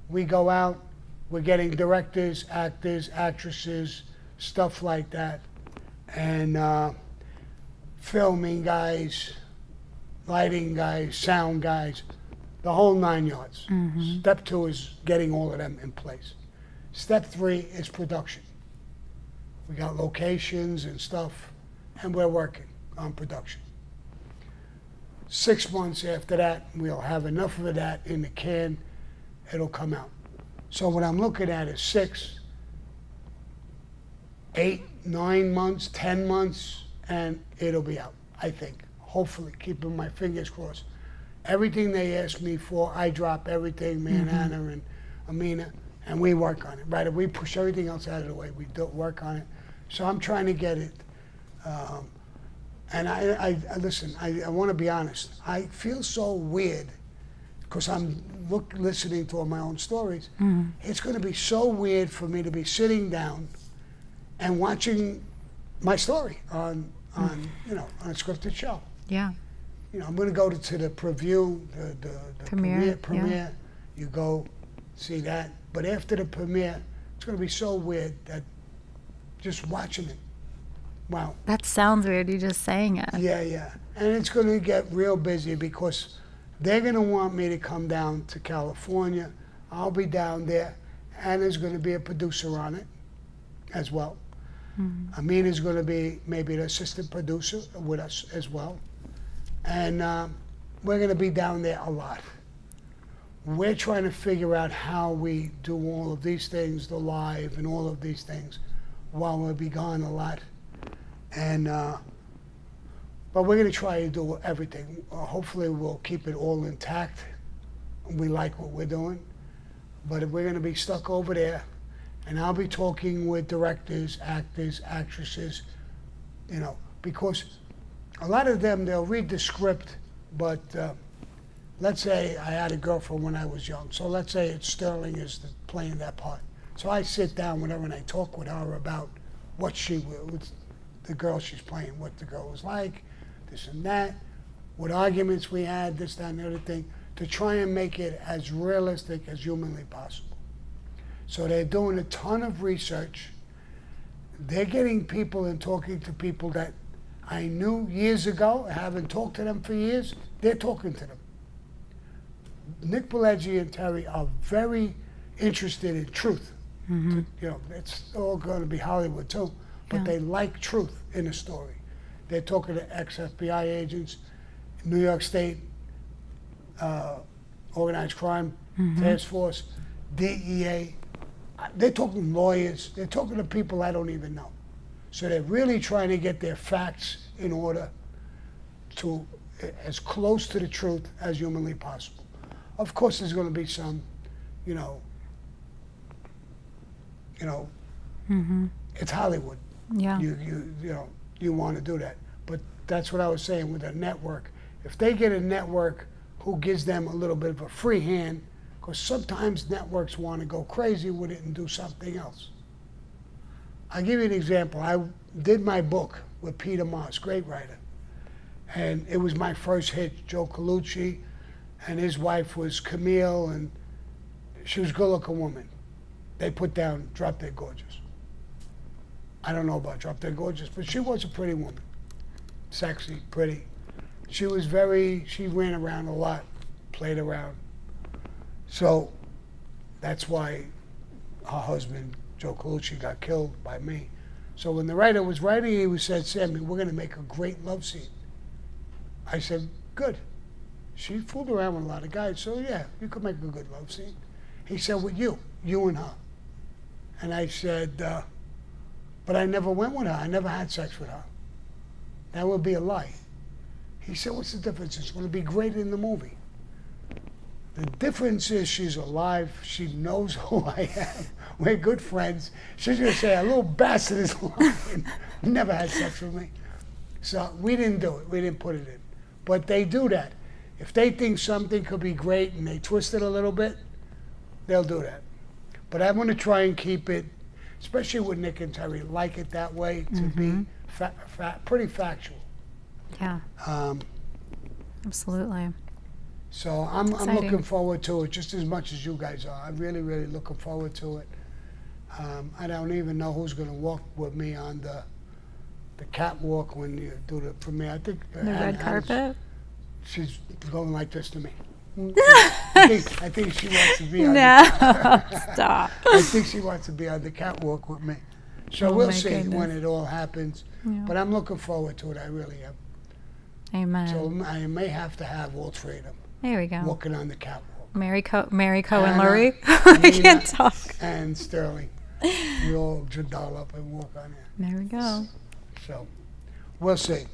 we go out. We're getting directors, actors, actresses, stuff like that. And filming guys, lighting guys, sound guys, the whole 9 yards. Step 2 is getting all of them in place. Step 3 is production. We got locations and stuff, and we're working on production. 6 months after that, we'll have enough of that in the can, it'll come out. So what I'm looking at is 6, 8, 9 months, 10 months, and it'll be out, I think. Hopefully, keeping my fingers crossed. Everything they ask me for, I drop everything, me and Anna and Amina, and we work on it, right? If we push everything else out of the way, we don't work on it. So I'm trying to get it. And I listen, I want to be honest. I feel so weird because I'm listening to all my own stories. It's going to be so weird for me to be sitting down and watching my story on you know, on a scripted show. Yeah. You know, I'm going to go to the preview, the premiere. You go see that. But after the premiere, it's going to be so weird that just watching it. Wow. That sounds weird, you just saying it. Yeah, yeah. And it's going to get real busy because they're going to want me to come down to California. I'll be down there. And there's going to be a producer on it as well. Amina's going to be maybe an assistant producer with us as well. And we're going to be down there a lot. We're trying to figure out how we do all of these things, the live and all of these things, while we'll be gone a lot. And but we're going to try to do everything. Hopefully we'll keep it all intact. We like what we're doing. But if we're going to be stuck over there, and I'll be talking with directors, actors, actresses, you know, because a lot of them, they'll read the script, but let's say I had a girlfriend when I was young. So let's say it's Sterling is playing that part. So I sit down with her and I talk with her about what the girl she's playing, what the girl was like, this and that, what arguments we had, this, that, and the other thing, to try and make it as realistic as humanly possible. So they're doing a ton of research. They're getting people and talking to people that I knew years ago. I haven't talked to them for years. They're talking to them. Nick Pileggi and Terry are very interested in truth. You know, it's all going to be Hollywood too, but they like truth in a story. They're talking to ex-FBI agents, New York State organized crime task force, DEA. They're talking lawyers. They're talking to people I don't even know. So they're really trying to get their facts in order to as close to the truth as humanly possible. Of course, there's going to be some, you know, it's Hollywood. Yeah. You know, you want to do that. But that's what I was saying with a network. If they get a network who gives them a little bit of a free hand, because sometimes networks want to go crazy with it and do something else. I'll give you an example. I did my book with Peter Moss, great writer. And it was my first hit, Joe Colucci, and his wife was Camille, and she was a good-looking woman. They put down Drop Dead Gorgeous. I don't know about Drop Dead Gorgeous, but she was a pretty woman. Sexy, pretty. She ran around a lot, played around. So that's why her husband, Joe Colucci, got killed by me. So when the writer was writing, he said, Sammy, we're going to make a great love scene. I said, good. She fooled around with a lot of guys, so yeah, you could make a good love scene. He said, with you and her. And I said, but I never went with her. I never had sex with her. That would be a lie. He said, what's the difference? It's going to be great in the movie. The difference is she's alive. She knows who I am. We're good friends. She's going to say, a little bastard is lying. Never had sex with me. So we didn't do it. We didn't put it in. But they do that. If they think something could be great and they twist it a little bit, they'll do that. But I'm going to try and keep it, especially with Nick and Terry, like it that way, to be pretty factual. Yeah. Absolutely. So I'm looking forward to it just as much as you guys are. I'm really, really looking forward to it. I don't even know who's going to walk with me on the catwalk when you do the premiere. I think The red carpet? She's going like this to me. I think she wants to be on Stop. I think she wants to be on the catwalk with me. So Oh we'll my see goodness. when it all happens. Yeah. But I'm looking forward to it. I really am. Amen. So I may have to have all three of them There we go. walking on the catwalk. Mary Co and Anna, Lori. I Nina, can't talk. And Sterling. We all just doll up and walk on there. There we go. So we'll see.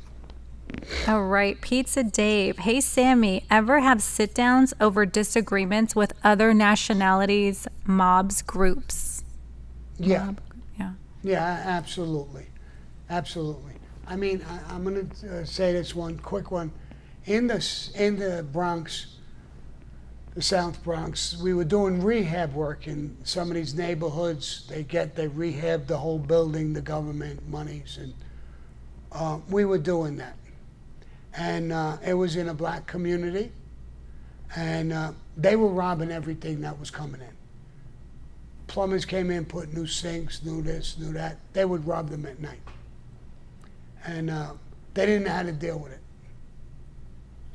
All right, Pizza Dave. Hey, Sammy, ever have sit-downs over disagreements with other nationalities, mobs, groups? Yeah. Mob, yeah. Yeah, absolutely. Absolutely. I mean, I'm going to say this one, quick one. In the Bronx, the South Bronx, we were doing rehab work in some of these neighborhoods. They rehab the whole building, the government monies, and we were doing that. And it was in a black community, and they were robbing everything that was coming in. Plumbers came in, put new sinks, new this, new that. They would rob them at night. And they didn't know how to deal with it.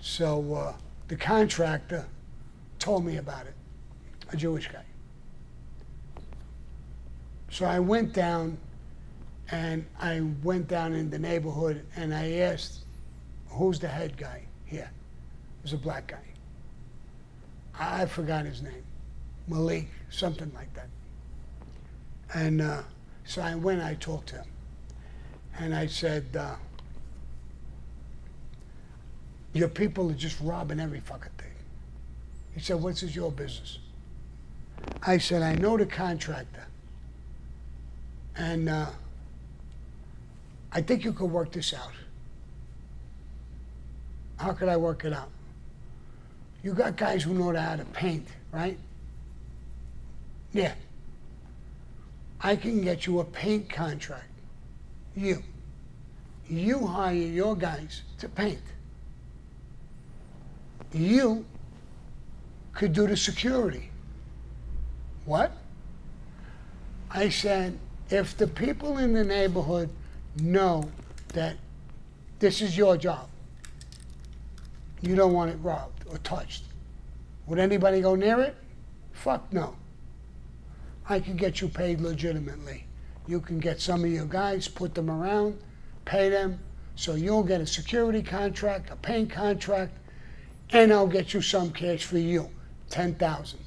So the contractor told me about it, a Jewish guy. So I went down, and I went down in the neighborhood, and I asked, who's the head guy here? It was a black guy. I forgot his name. Malik, something like that. And so I went, I talked to him. And I said, your people are just robbing every fucking thing. He said, what's your business? I said, I know the contractor. And I think you could work this out. How could I work it out? You got guys who know how to paint, right? Yeah. I can get you a paint contract. You hire your guys to paint. You could do the security. What? I said, if the people in the neighborhood know that this is your job, you don't want it robbed or touched, would anybody go near it? Fuck no. I can get you paid legitimately. You can get some of your guys, put them around, pay them, so you'll get a security contract, a paint contract. and I'll get you some cash for you, 10,000.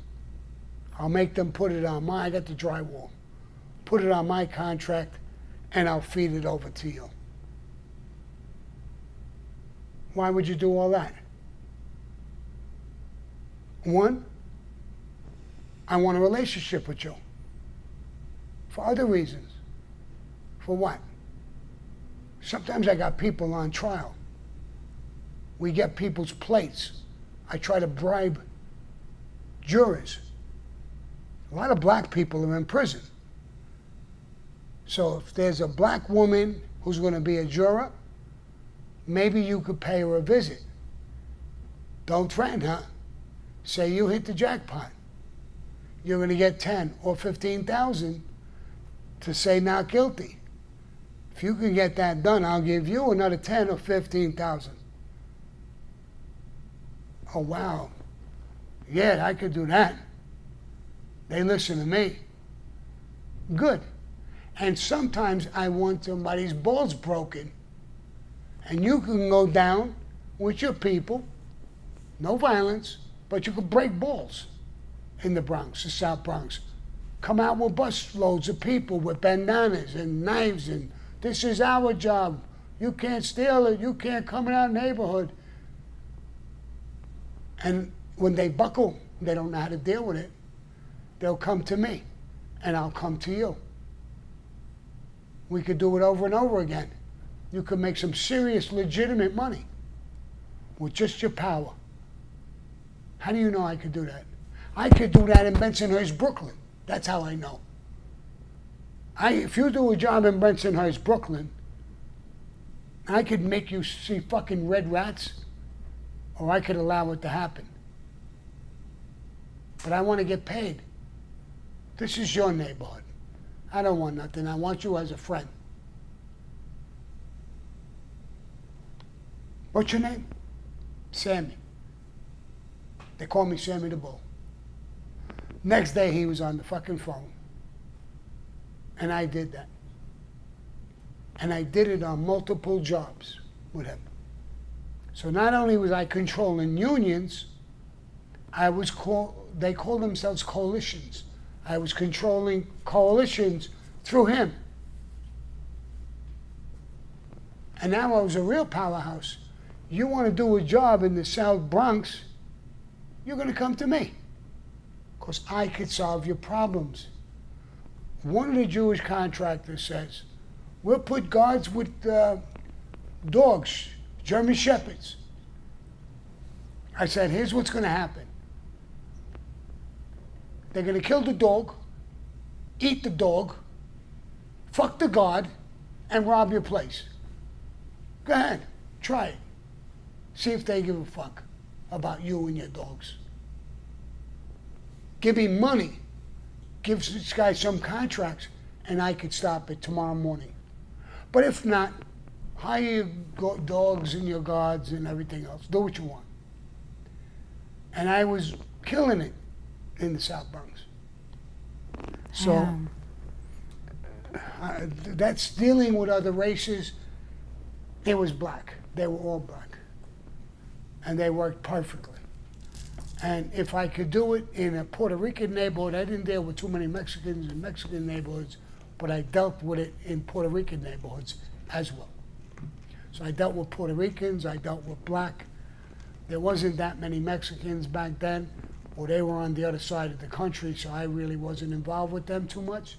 I'll make them put it on I got the drywall, put it on my contract, and I'll feed it over to you. Why would you do all that? One, I want a relationship with you. For other reasons. For what? Sometimes I got people on trial. We get people's plates. I try to bribe jurors. A lot of black people are in prison. So if there's a black woman who's going to be a juror, maybe you could pay her a visit. Don't threaten her. Say you hit the jackpot. You're going to get 10 or 15,000 to say not guilty. If you can get that done, I'll give you another 10 or 15,000. Oh, wow. Yeah, I could do that. They listen to me. Good. And sometimes I want somebody's balls broken. And you can go down with your people, no violence, but you can break balls in the Bronx, the South Bronx. Come out with bus loads of people with bandanas and knives, and this is our job. You can't steal it. You can't come in our neighborhood. And when they buckle, they don't know how to deal with it. They'll come to me, and I'll come to you. We could do it over and over again. You could make some serious, legitimate money with just your power. How do you know I could do that? I could do that in Bensonhurst, Brooklyn. That's how I know. If you do a job in Bensonhurst, Brooklyn, I could make you see fucking red rats, or I could allow it to happen. But I want to get paid. This is your neighborhood. I don't want nothing. I want you as a friend. What's your name? Sammy. They call me Sammy the Bull. Next day he was on the fucking phone. And I did that. And I did it on multiple jobs with him. So not only was I controlling unions, they call themselves coalitions. I was controlling coalitions through him. And now I was a real powerhouse. You want to do a job in the South Bronx, you're going to come to me. Because I could solve your problems. One of the Jewish contractors says, we'll put guards with dogs, German Shepherds. I said, here's what's going to happen. They're going to kill the dog, eat the dog, fuck the guard, and rob your place. Go ahead, try it. See if they give a fuck about you and your dogs. Give me money. Give this guy some contracts, and I could stop it tomorrow morning. But if not, hire your dogs and your guards and everything else. Do what you want. And I was killing it in the South Bronx. So that's dealing with other races. It was black. They were all black. And they worked perfectly. And if I could do it in a Puerto Rican neighborhood, I didn't deal with too many Mexicans in Mexican neighborhoods, but I dealt with it in Puerto Rican neighborhoods as well. So I dealt with Puerto Ricans, I dealt with black. There wasn't that many Mexicans back then, or they were on the other side of the country, so I really wasn't involved with them too much.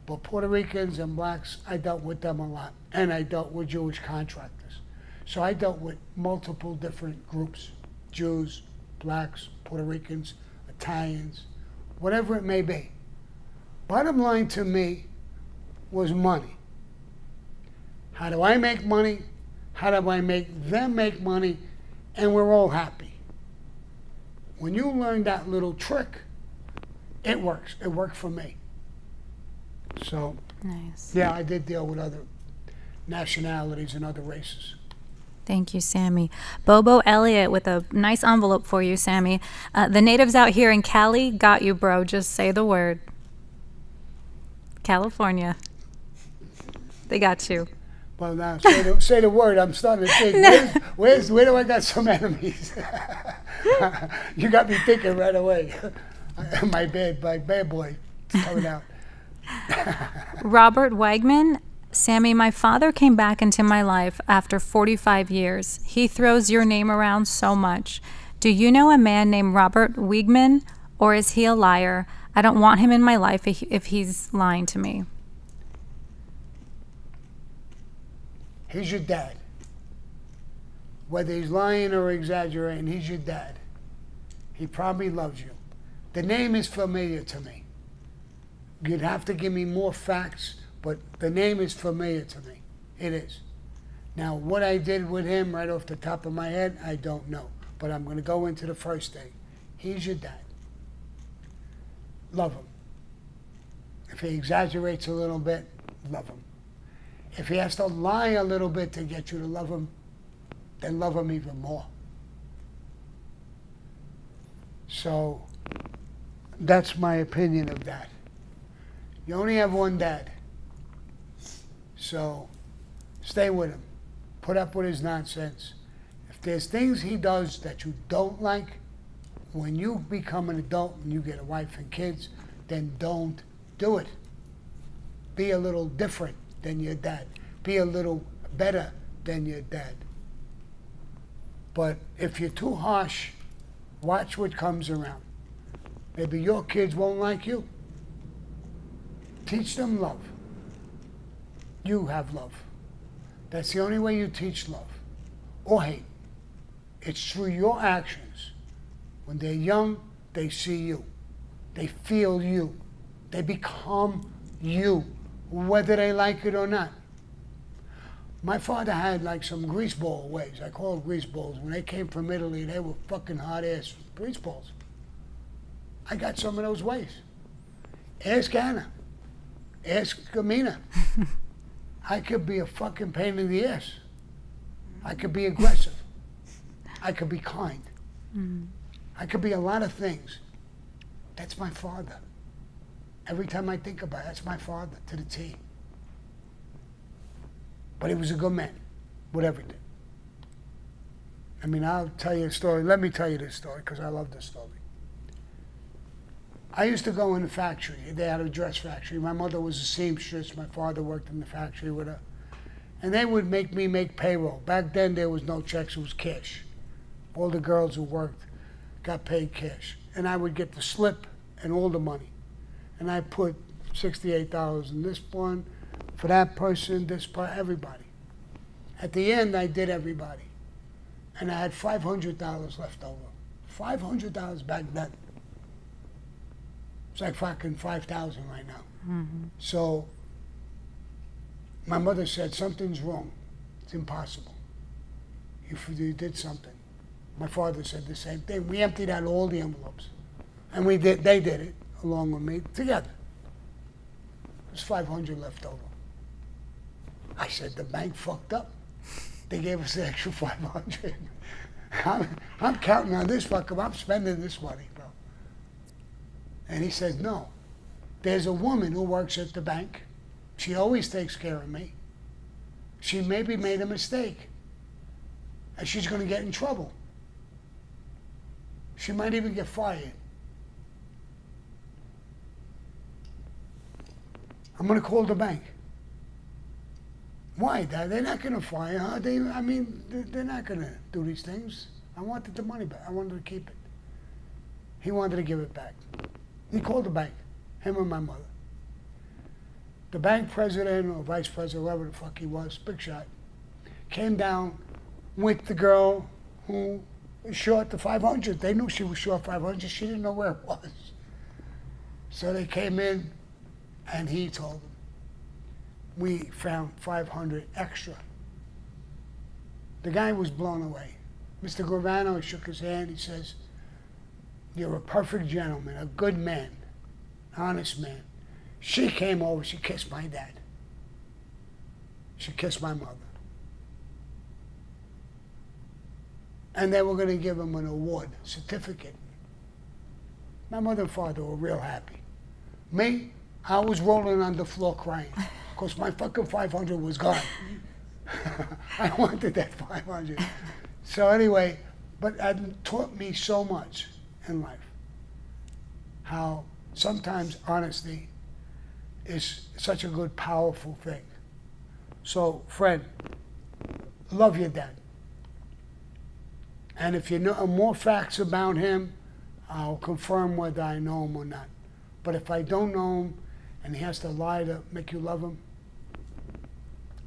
But Puerto Ricans and blacks, I dealt with them a lot. And I dealt with Jewish contractors. So I dealt with multiple different groups, Jews, blacks, Puerto Ricans, Italians, whatever it may be. Bottom line to me was money. How do I make money? How do I make them make money? And we're all happy. When you learn that little trick, it works. It worked for me. So, Nice. yeah, I did deal with other nationalities and other races. Thank you, Sammy. Bobo Elliott with a nice envelope for you, Sammy. The natives out here in Cali got you, bro. Just say the word. California. They got you. Well, now say the word. I'm starting to think. Where do I got some enemies? You got me thinking right away. my bad boy coming out. Robert Wagman, Sammy, my father came back into my life after 45 years. He throws your name around so much. Do you know a man named Robert Wegman, or is he a liar? I don't want him in my life if he's lying to me. He's your dad. Whether he's lying or exaggerating, he's your dad. He probably loves you. The name is familiar to me. You'd have to give me more facts, but the name is familiar to me. It is. Now, what I did with him right off the top of my head, I don't know. But I'm going to go into the first thing. He's your dad. Love him. If he exaggerates a little bit, love him. If he has to lie a little bit to get you to love him, then love him even more. So, that's my opinion of that. You only have one dad. So, stay with him. Put up with his nonsense. If there's things he does that you don't like, when you become an adult and you get a wife and kids, then don't do it. Be a little different than your dad. Be a little better than your dad. But if you're too harsh, watch what comes around. Maybe your kids won't like you. Teach them love. You have love. That's the only way you teach love or hate. It's through your actions. When they're young, they see you. They feel you. They become you, whether they like it or not. My father had like some greaseball ways. I call them greaseballs. When they came from Italy, they were fucking hot-ass greaseballs. I got some of those ways. Ask Anna. Ask Amina. I could be a fucking pain in the ass. I could be aggressive. I could be kind. I could be a lot of things. That's my father. Every time I think about it, that's my father to the T. But he was a good man with everything. I mean, I'll tell you a story. Let me tell you this story because I love this story. I used to go in the factory. They had a dress factory. My mother was a seamstress. My father worked in the factory with her. And they would make me make payroll. Back then, there was no checks. It was cash. All the girls who worked got paid cash. And I would get the slip and all the money. And I put $68 in this one, for that person, this part, everybody. At the end, I did everybody. And I had $500 left over. $500 back then. It's like fucking 5,000 right now. So my mother said, something's wrong. It's impossible. You did something. My father said the same thing. We emptied out all the envelopes. And they did it along with me together. There's 500 left over. I said, the bank fucked up. They gave us the extra 500. I'm counting on this fucker. I'm spending this money, bro. And he said, no. There's a woman who works at the bank. She always takes care of me. She maybe made a mistake. And she's going to get in trouble. She might even get fired. I'm going to call the bank. Why, Dad? They're not going to fire her. They're not going to do these things. I wanted the money back. I wanted to keep it. He wanted to give it back. He called the bank, him and my mother. The bank president or vice president, whoever the fuck he was, big shot, came down with the girl who was short the 500. They knew she was short 500. She didn't know where it was. So they came in, and he told them, we found 500 extra. The guy was blown away. Mr. Gravano shook his hand. He says, you're a perfect gentleman, a good man, honest man. She came over, she kissed my dad. She kissed my mother. And they were going to give him an award, certificate. My mother and father were real happy. Me, I was rolling on the floor crying because my fucking 500 was gone. I wanted that 500. So anyway, but it taught me so much in life. How sometimes honesty is such a good, powerful thing. So, friend, love your dad. And if you know more facts about him, I'll confirm whether I know him or not. But if I don't know him and he has to lie to make you love him,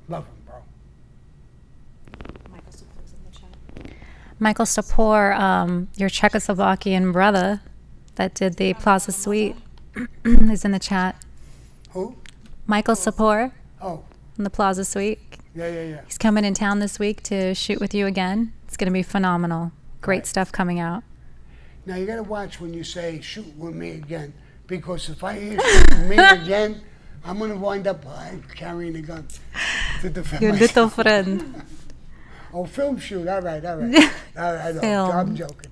bro. Michael Stopor, your Czechoslovakian brother that did the Plaza Suite, is in the chat. Who? Michael Stopor Oh, in the Plaza Suite. yeah. He's coming in town this week to shoot with you again. It's going to be phenomenal. Great Right. stuff coming out. Now you gotta watch when you say shoot with me again, because if I hear shoot with me again, I'm gonna wind up carrying a gun to defend Your myself. little friend. Oh, film shoot. All right. I know. Film. I'm joking.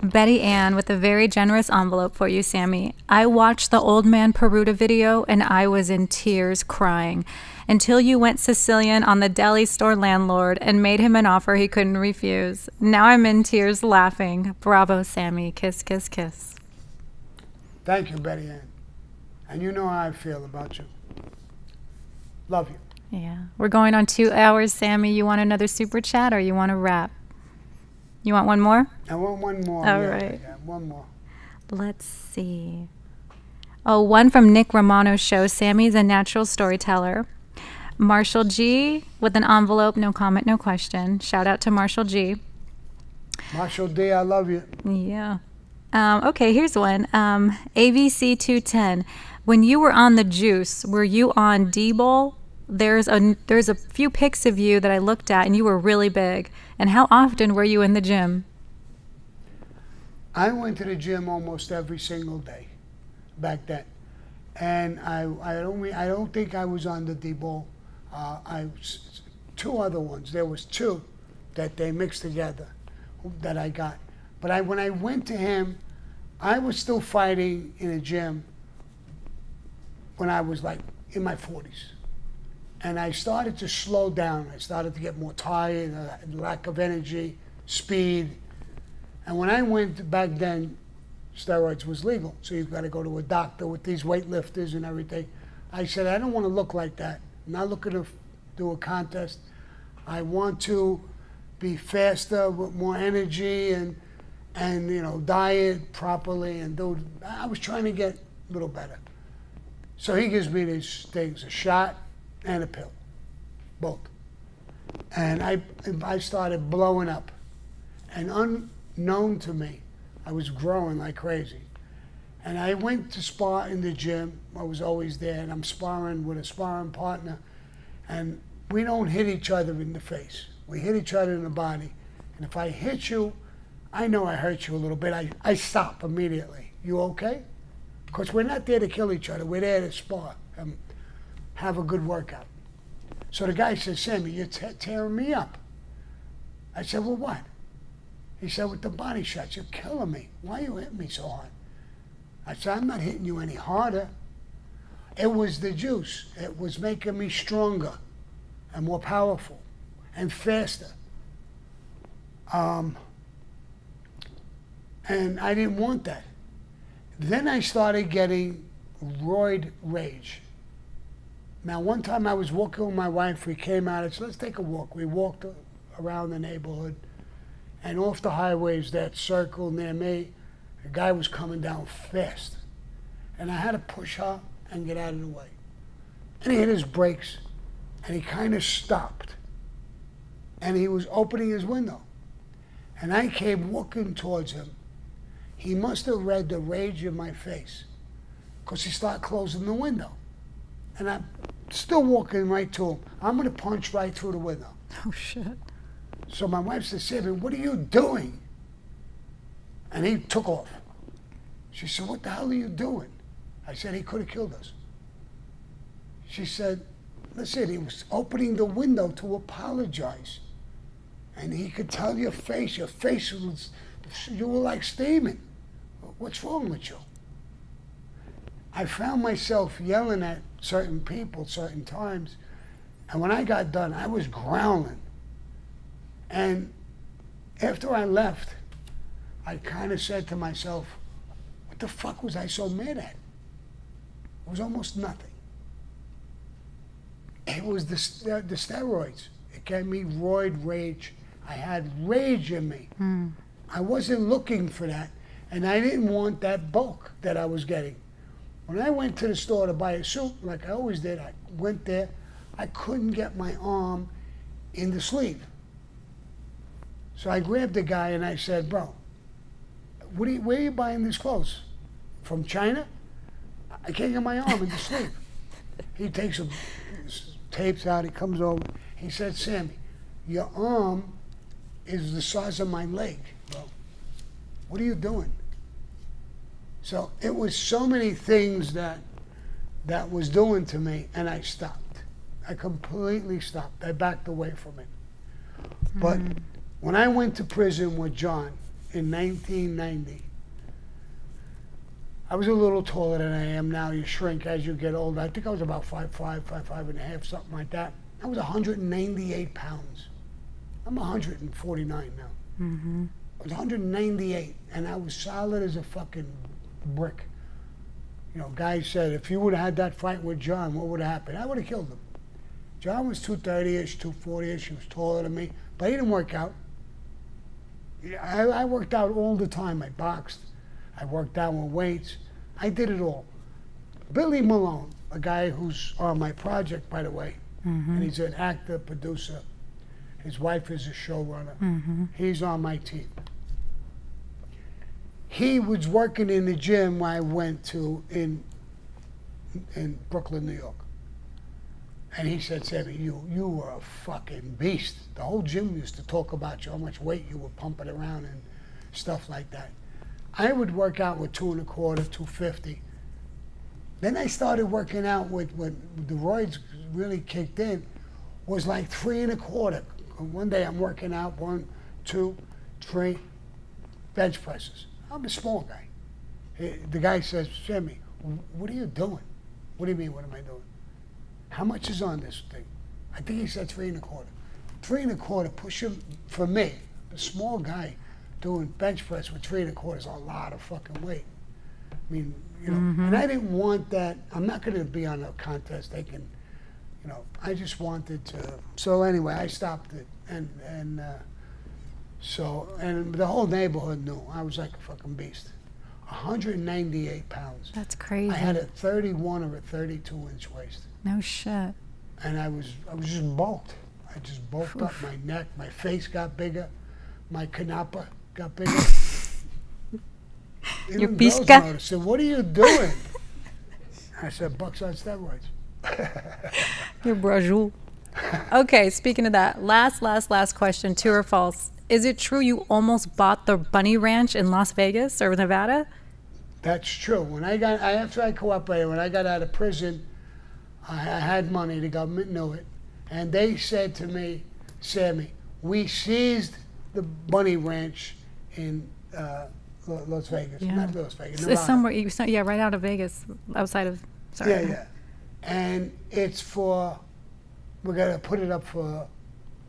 Betty Ann with a very generous envelope for you, Sammy. I watched the Old Man Peruta video and I was in tears crying until you went Sicilian on the deli store landlord and made him an offer he couldn't refuse. Now I'm in tears laughing. Bravo, Sammy. Kiss, kiss, kiss. Thank you, Betty Ann. And you know how I feel about you. Love you. Yeah. We're going on 2 hours, Sammy. You want another super chat or you want to wrap? You want one more? I want one more. All yeah, right. Yeah, one more. Let's see. Oh, one from Nick Romano's show. Sammy's a natural storyteller. Marshall G with an envelope, no comment, no question. Shout out to Marshall G. Marshall D, I love you. Yeah. Okay, here's one. AVC 210. When you were on the juice, were you on D-Bowl? There's a few pics of you that I looked at, and you were really big. And how often were you in the gym? I went to the gym almost every single day back then, and I don't think I was on the D-Ball. Two other ones. There was two that they mixed together that I got. But when I went to him, I was still fighting in a gym when I was like in my 40s. And I started to slow down. I started to get more tired, lack of energy, speed. And when I went back then, steroids was legal. So you've got to go to a doctor with these weightlifters and everything. I said, I don't want to look like that. I'm not looking to do a contest. I want to be faster with more energy and diet properly and do. I was trying to get a little better. So he gives me these things, a shot and a pill, both. And I started blowing up. And unknown to me, I was growing like crazy. And I went to spar in the gym. I was always there, and I'm sparring with a sparring partner. And we don't hit each other in the face. We hit each other in the body. And if I hit you, I know I hurt you a little bit. I stop immediately. You okay? Because we're not there to kill each other. We're there to spar and have a good workout. So the guy says, Sammy, you're tearing me up. I said, well, what? He said, with the body shots, you're killing me. Why you hitting me so hard? I said, I'm not hitting you any harder. It was the juice. It was making me stronger and more powerful and faster. And I didn't want that. Then I started getting roid rage. Now, one time I was walking with my wife. We came out. I said, let's take a walk. We walked around the neighborhood. And off the highways, that circle near me, a guy was coming down fast. And I had to push her and get out of the way. And he hit his brakes, and he kind of stopped. And he was opening his window. And I came walking towards him. He must have read the rage in my face, because he started closing the window. And I'm still walking right to him. I'm going to punch right through the window. Oh, shit. So my wife said, Sammy, what are you doing? And he took off. She said, what the hell are you doing? I said, he could have killed us. She said, listen, he was opening the window to apologize. And he could tell your face was, you were like steaming. What's wrong with you? I found myself yelling at certain people certain times. And when I got done, I was growling. And after I left, I kind of said to myself, what the fuck was I so mad at? It was almost nothing. It was the steroids. It gave me roid rage. I had rage in me. I wasn't looking for that, and I didn't want that bulk that I was getting. When I went to the store to buy a suit, like I always did, I went there, I couldn't get my arm in the sleeve. So I grabbed the guy and I said, bro, where are you buying these clothes? From China? I can't get my arm in the sleeve. He takes some tapes out, he comes over, he said, Sammy, your arm is the size of my leg, bro. What are you doing? So it was so many things that was doing to me, and I stopped. I completely stopped. I backed away from it. But when I went to prison with John in 1990, I was a little taller than I am now. You shrink as you get older. I think I was about 5'5", 5'5.5", something like that. I was 198 pounds. I'm 149 now. I was 198, and I was solid as a fucking brick. You know, guy said, if you would have had that fight with John, what would have happened? I would have killed him. John was 230-ish, 240-ish. He was taller than me, but he didn't work out. I worked out all the time. I boxed. I worked out with weights. I did it all. Billy Malone, a guy who's on my project, by the way, and he's an actor, producer. His wife is a showrunner. He's on my team. He was working in the gym I went to in Brooklyn, New York. And he said, Sammy, you were a fucking beast. The whole gym used to talk about you, how much weight you were pumping around and stuff like that. I would work out with 225, 250. Then I started working out with when the roids really kicked in, was like 325. One day I'm working out 1, 2, 3 bench presses. I'm a small guy. The guy says, Sammy, what are you doing? What do you mean, what am I doing? How much is on this thing? I think he said 325. 325, pushing, for me, a small guy, doing bench press with 325 is a lot of fucking weight. I mean, you know, and I didn't want that. I'm not going to be on a contest. They can, you know, I just wanted to. So anyway, I stopped it, and the whole neighborhood knew I was like a fucking beast. 198 pounds. That's crazy. I had a 31 or a 32-inch waist. No shit. And I was just bulked. I just bulked up. My neck, my face got bigger, my canapa got bigger. Your Even girls pisca? noticed, said, what are you doing? I said, bucks on steroids. Your brajou. Okay, speaking of that, last question, true or false? Is it true you almost bought the bunny ranch in Las Vegas or Nevada? That's true. After I cooperated, when I got out of prison, I had money. The government knew it. And they said to me, Sammy, we seized the bunny ranch in Las Vegas. Yeah. Not Las Vegas, It's Nevada. somewhere, right out of Vegas, outside of, sorry. Yeah. And we're going to put it up for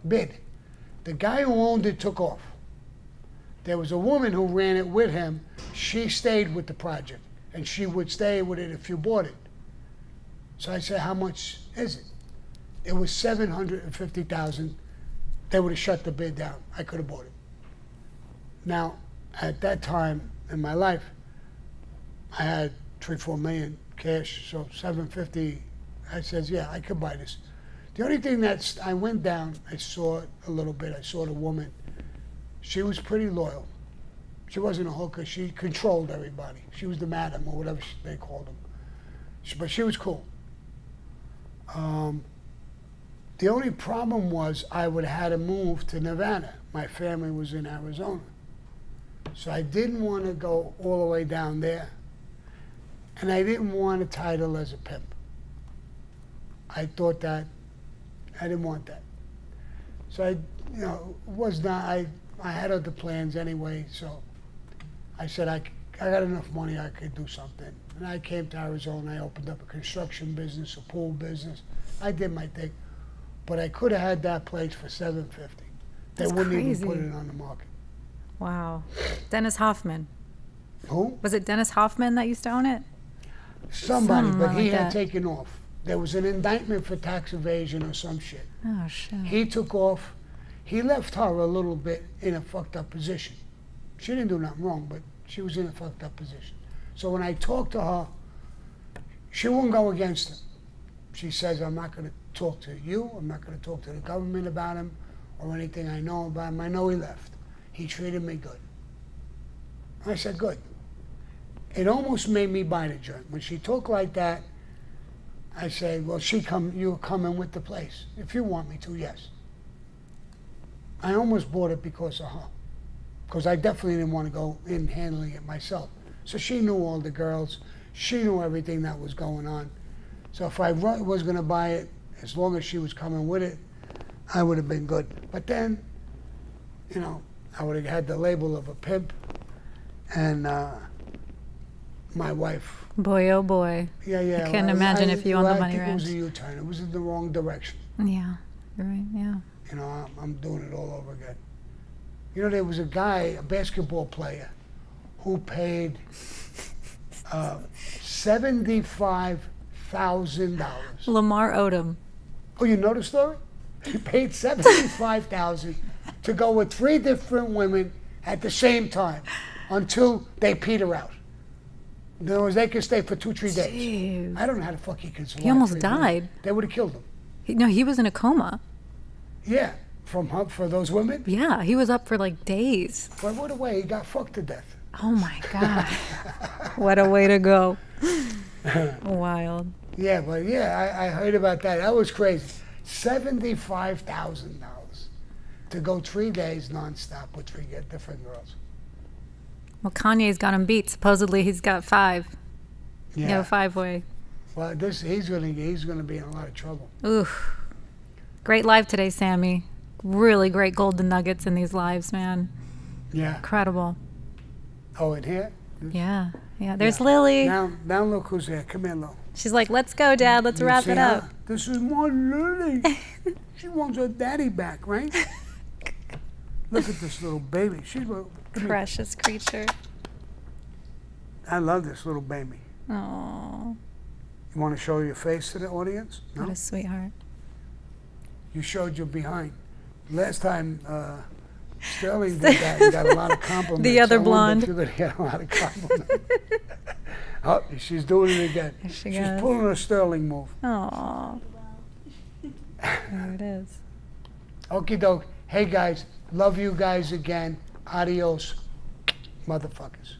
bid. The guy who owned it took off. There was a woman who ran it with him. She stayed with the project, and she would stay with it if you bought it. So I said, how much is it? It was $750,000. They would have shut the bid down. I could have bought it. Now, at that time in my life, I had 3-4 million cash, so 750. I said, yeah, I could buy this. The only thing I went down, I saw it a little bit. I saw the woman. She was pretty loyal. She wasn't a hooker. She controlled everybody. She was the madam or whatever they called them. But she was cool. The only problem was I would have had to move to Nevada. My family was in Arizona. So I didn't want to go all the way down there. And I didn't want a title as a pimp. I thought that I didn't want that. So I had other plans anyway, so I said I got enough money, I could do something. And I came to Arizona, I opened up a construction business, a pool business. I did my thing. but I could have had that place for $750. They That's wouldn't crazy. even put it on the market. Wow. Dennis Hoffman. Who? Was it Dennis Hoffman that used to own it? Somebody, but Someone he like had that. taken off. There was an indictment for tax evasion or some shit. Oh, shit. He took off. He left her a little bit in a fucked up position. She didn't do nothing wrong, but she was in a fucked up position. So when I talked to her, she won't go against him. She says, I'm not going to talk to you. I'm not going to talk to the government about him or anything I know about him. I know he left. He treated me good. I said, good. It almost made me buy the joint. When she talked like that, I said, well, you're coming with the place. If you want me to, yes. I almost bought it because of her. Because I definitely didn't want to go in handling it myself. So she knew all the girls. She knew everything that was going on. So if I was going to buy it, as long as she was coming with it, I would have been good. But then, you know, I would have had the label of a pimp. And my wife. Boy, oh boy. Yeah. I can't imagine if you owned the Money I think it was Ranch. a U-turn. It was in the wrong direction. Yeah. You're right. Yeah. You know, I'm doing it all over again. You know, there was a guy, a basketball player, who paid $75,000. Lamar Odom. Oh, you know the story? He paid $75,000 to go with 3 different women at the same time until they peter out. In other words, they could stay for 2-3 days. Jeez. I don't know how the fuck he could survive. He almost 3 days. died. They would have killed him. No, he was in a coma. Yeah, for those women. Yeah, he was up for like days. But what a way, he got fucked to death. Oh my God. What a way to go. Wild. Yeah, but yeah, I heard about that. That was crazy. $75,000 to go 3 days nonstop with 3 different girls. Well, Kanye's got him beat. Supposedly he's got 5. Yeah. Yeah, 5-way. Well, he's gonna be in a lot of trouble. Oof. Great live today, Sammy. Really great golden nuggets in these lives, man. Yeah. Incredible. Oh, in here? Yeah. Yeah. There's Yeah. Lily. Now look who's here. Come here, Lo. She's like, let's go, Dad. Let's You wrap see it her? up. This is more Lily. She wants her daddy back, right? Look at this little baby. Come here. Precious creature. I love this little baby. Oh, You want to show your face to the audience? No? what a sweetheart. You showed your behind. Last time Sterling did that, he got a lot of compliments. The other I wonder blonde. if you're going to get a lot of compliments. Oh, she's doing it again. There she She's goes. pulling a Sterling move. Oh, there it is. Okie doke. Hey guys, love you guys again. Adios, motherfuckers.